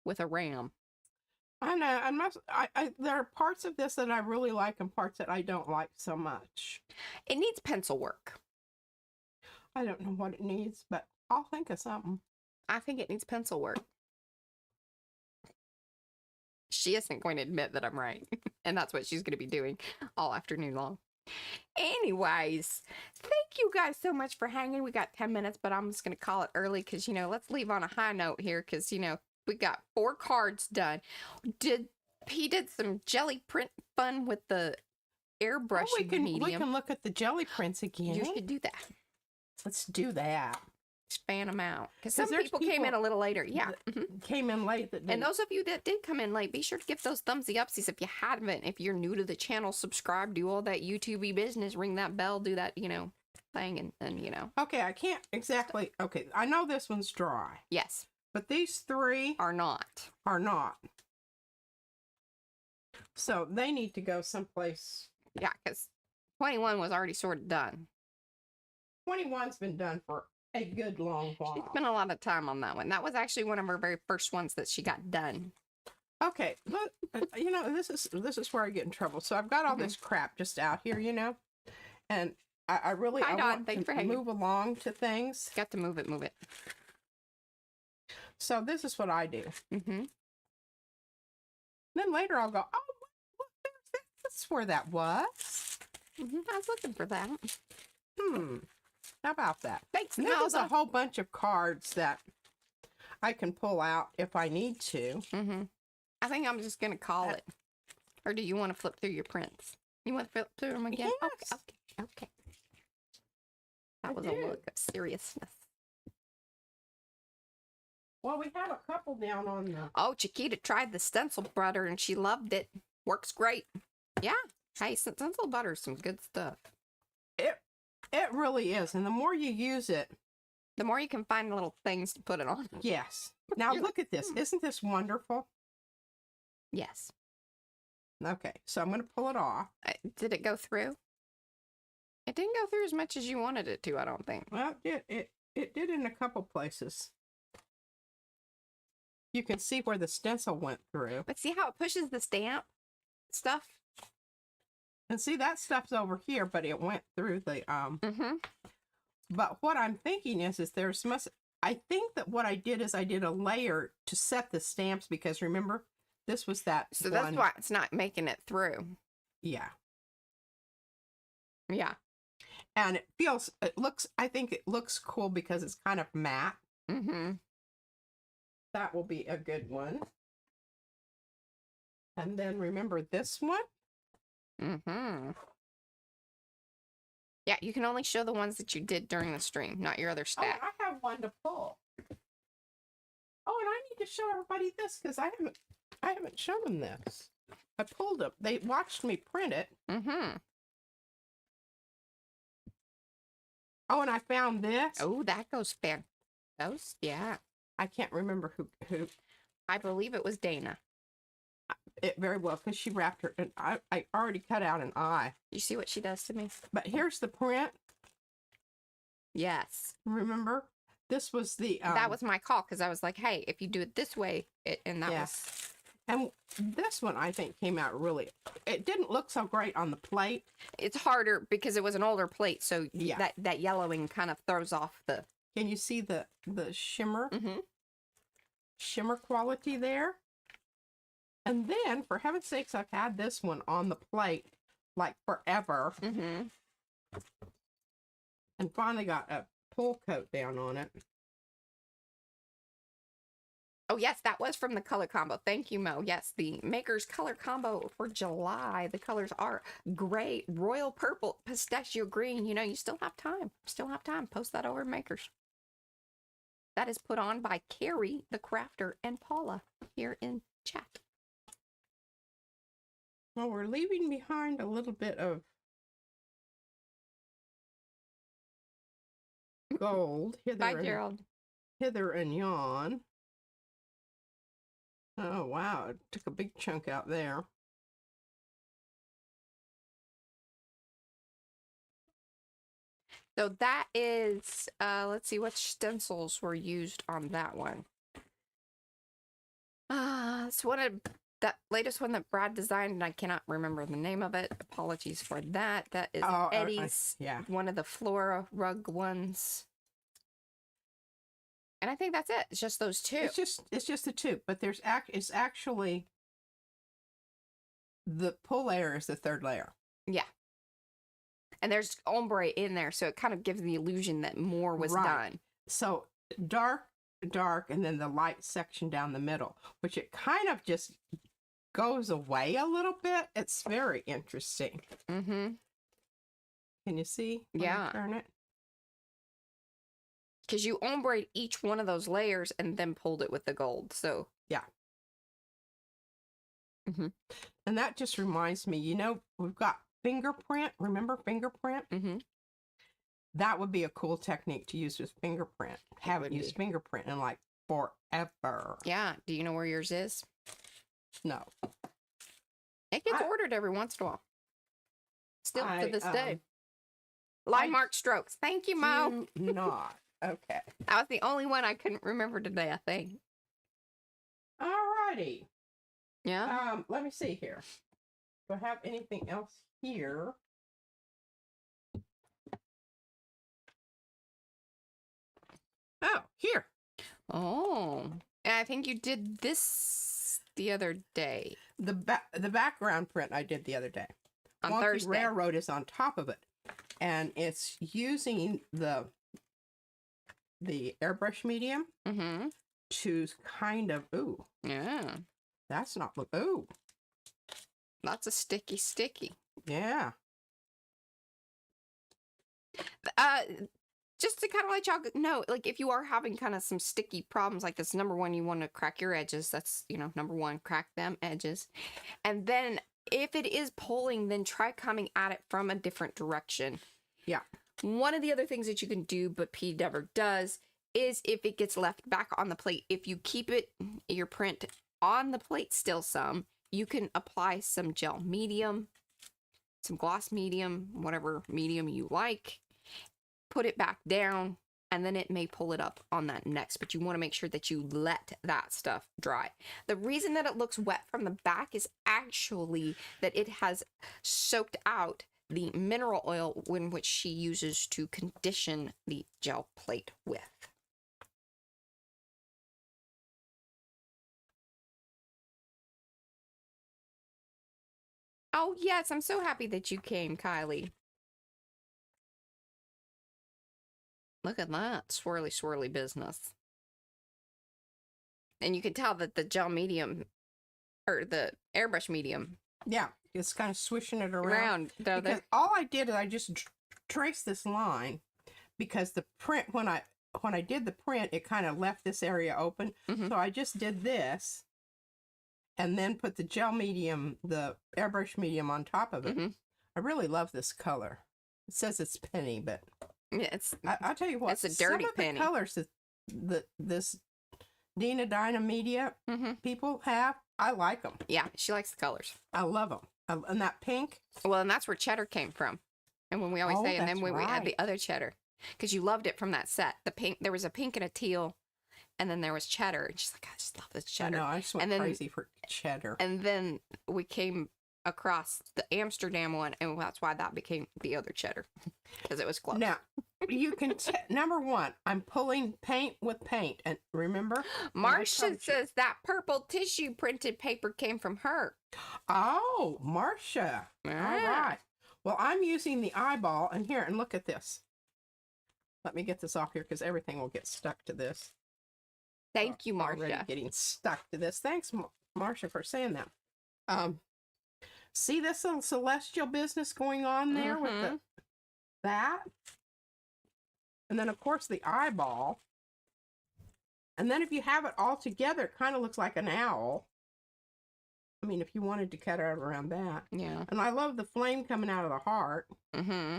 with a ram. I know. There are parts of this that I really like and parts that I don't like so much. It needs pencil work. I don't know what it needs, but I'll think of something. I think it needs pencil work. She isn't going to admit that I'm right. And that's what she's going to be doing all afternoon long. Anyways, thank you guys so much for hanging. We got 10 minutes, but I'm just going to call it early because, let's leave on a high note here because, we got 4 cards done. He did some jelly print fun with the airbrush medium. We can look at the jelly prints again. You should do that. Let's do that. Span them out. Because some people came in a little later. Yeah. Came in late. And those of you that did come in late, be sure to give those thumbsy upsies if you haven't. If you're new to the channel, subscribe, do all that YouTube-y business, ring that bell, do that, thing, and. Okay, I can't exactly. Okay, I know this one's dry. Yes. But these 3 are not. Are not. So they need to go someplace. Yeah, because 21 was already sort of done. 21's been done for a good long She while. spent a lot of time on that one. That was actually one of her very first ones that she got done. Okay, look, you know, this is where I get in trouble. So I've got all this crap just out here, you know, and I really Hi, I Dawn. want Thanks for to hanging. move along to things. Got to move it, move it. So this is what I do. Mm-hmm. Then later I'll go, oh, look, that's where that was. Mm-hmm. I was looking for that. How about that? Thanks, And then there's a Melba. whole bunch of cards that I can pull out if I need to. Mm-hmm. I think I'm just going to call it. Or do you want to flip through your prints? You want to flip through them again? Yes. Okay. That I was do. a look of seriousness. Well, we have a couple down on the... Oh, Chiquita tried the stencil butter and she loved it. Works great. Yeah. Hey, stencil butter is some good stuff. It really is. And the more you use it... The more you can find little things to put it on. Yes. Now look at this. Isn't this wonderful? Yes. Okay, so I'm going to pull it off. Did it go through? It didn't go through as much as you wanted it to, I don't think. Well, it did in a couple places. You can see where the stencil went through. But see how it pushes the stamp stuff? And see, that stuff's over here, but it went through the... Mm-hmm. But what I'm thinking is I think that what I did is I did a layer to set the stamps because remember, this was that So one. that's why it's not making it through. Yeah. Yeah. And I think it looks cool because it's kind of matte. Mm-hmm. That will be a good one. And then remember this one? Mm-hmm. Yeah, you can only show the ones that you did during the stream, not your other Oh, stack. I have one to pull. Oh, and I need to show everybody this because I haven't shown them this. I pulled them. They watched me print it. Mm-hmm. Oh, and I found this. Oh, that goes fair. Those, yeah. I can't remember who I believe it was Dana. it very well because she wrapped her. And I already cut out an eye. You see what she does to me? But here's the print. Yes. Remember, this was the that was my call because I was like, hey, if you do it this way, and that was... And this one I think came out really. It didn't look so great on the plate. It's harder because it was an older plate, so Yeah. that yellowing kind of throws off the... Can you see the shimmer? Mm-hmm. Shimmer quality there. And then, for heaven's sakes, I've had this one on the plate like forever. Mm-hmm. And finally got a pull coat down on it. Oh, yes, that was from the color combo. Thank you, Mo. Yes, the Maker's color combo for July. The colors are gray, royal purple, pistachio green. You know, you still have time. Still have time. Post that over in Makers. That is put on by Carrie, the crafter, and Paula here in chat. Well, we're leaving behind a little bit of gold. Bye, Gerald. Hither and yon. Oh, wow. It took a big chunk out there. So that is, let's see what stencils were used on that one. It's one of that latest one that Brad designed, and I cannot remember the name of it. Apologies for that. That is Eddie's, yeah. one of the Flora rug ones. And I think that's it. It's just those two. It's just the two, but it's actually the pull layer is the third layer. Yeah. And there's ombre in there, so it kind of gives the illusion that more was done. So dark, and then the light section down the middle, which it kind of just goes away a little bit. It's very interesting. Mm-hmm. Can you see? When I Yeah. turn it. Because you ombre each one of those layers and then pulled it with the gold. So yeah. Mm-hmm. And that just reminds me, you know, we've got fingerprint. Remember fingerprint? Mm-hmm. That would be a cool technique to use with fingerprint. Haven't used fingerprint in like forever. Yeah. Do you know where yours is? No. It gets ordered every once in a while. Still to this day. I Line mark strokes. Thank you, Mo. do not. Okay. That was the only one I couldn't remember today, I think. Alrighty. Yeah. Let me see here. Do I have anything else here? Oh, here. Oh. And I think you did this the other day. The background print I did the other day. On Wonky Thursday. Railroad is on top of it. And it's using the airbrush medium Mm-hmm. to kind of, ooh, Yeah. that's not, ooh, Lots of sticky. yeah. Just to kind of let y'all know, like, if you are having kind of some sticky problems like this, number one, you want to crack your edges. That's, number one, crack them edges. And then if it is pulling, then try coming at it from a different direction. Yeah. One of the other things that you can do, but P never does, is if it gets left back on the plate, if you keep your print on the plate still some, you can apply some gel medium, some gloss medium, whatever medium you like, put it back down, and then it may pull it up on that next, but you want to make sure that you let that stuff dry. The reason that it looks wet from the back is actually that it has soaked out the mineral oil in which she uses to condition the gel plate with. Oh, yes, I'm so happy that you came, Kylie. Look at that swirly, swirly business. And you can tell that the gel medium, or the airbrush medium. Yeah, it's kind of swishing it around. Because all I did is I just traced this line because the print, when I did the print, it kind of left this area open. Mhm. So I just did this and then put the gel medium, the airbrush medium on top of it. Mhm. I really love this color. It says it's penny, but yeah, it's I'll tell you what. It's a dirty some of penny. the colors that this Dina Dyna Media Mhm. people have, I like them. Yeah, she likes the colors. I love them. And that pink. Well, and that's where cheddar came from. And when we always Oh, say, and then that's when we add the right. other cheddar, because you loved it from that set. The pink, there was a pink and a teal, and then there was cheddar. And she's like, I just love this I cheddar. know. I just went And then- crazy for cheddar. And then we came across the Amsterdam one, and that's why that became the other cheddar, because it was close. Now, you can number one, I'm pulling paint with paint, and remember, Marcia told you. says that purple tissue printed paper came from her. oh, Marcia. All Ah. right. Well, I'm using the eyeball, and here, and look at this. Let me get this off here because everything will get stuck to this. Thank you, Already Marcia. getting stuck to this. Thanks, Marcia, for saying that. See this little celestial business going on there with that? And then, of course, the eyeball. And then if you have it all together, it kind of looks like an owl. I mean, if you wanted to cut out around that. Yeah. And I love the flame coming out of the heart. Mm-hmm.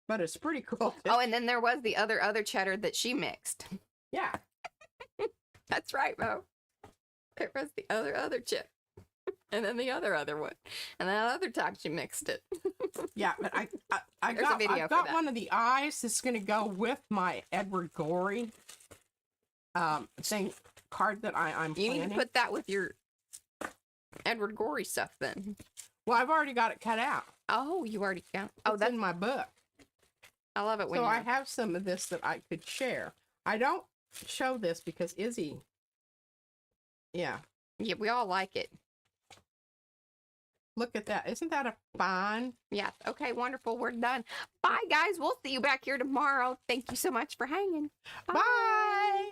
But it's pretty cool. Oh, and then there was the other cheddar that she mixed. Yeah. That's right, Mo. There was the other chip. And then the other one. And then other time she mixed it. Yeah, but I There's a video I've for got that. one of the eyes that's going to go with my Edward Gorey card that I'm You planning. need to put that with your Edward Gorey stuff then. Well, I've already got it cut out. Oh, you already got. Oh, It's that's. in my book. I love it when So you. I have some of this that I could share. I don't show this because Izzy. Yeah, Yeah, we all like it. look at that. Isn't that a fine? Yeah. Okay. Wonderful. We're done. Bye, guys. We'll see you back here tomorrow. Thank you so much for hanging. Bye.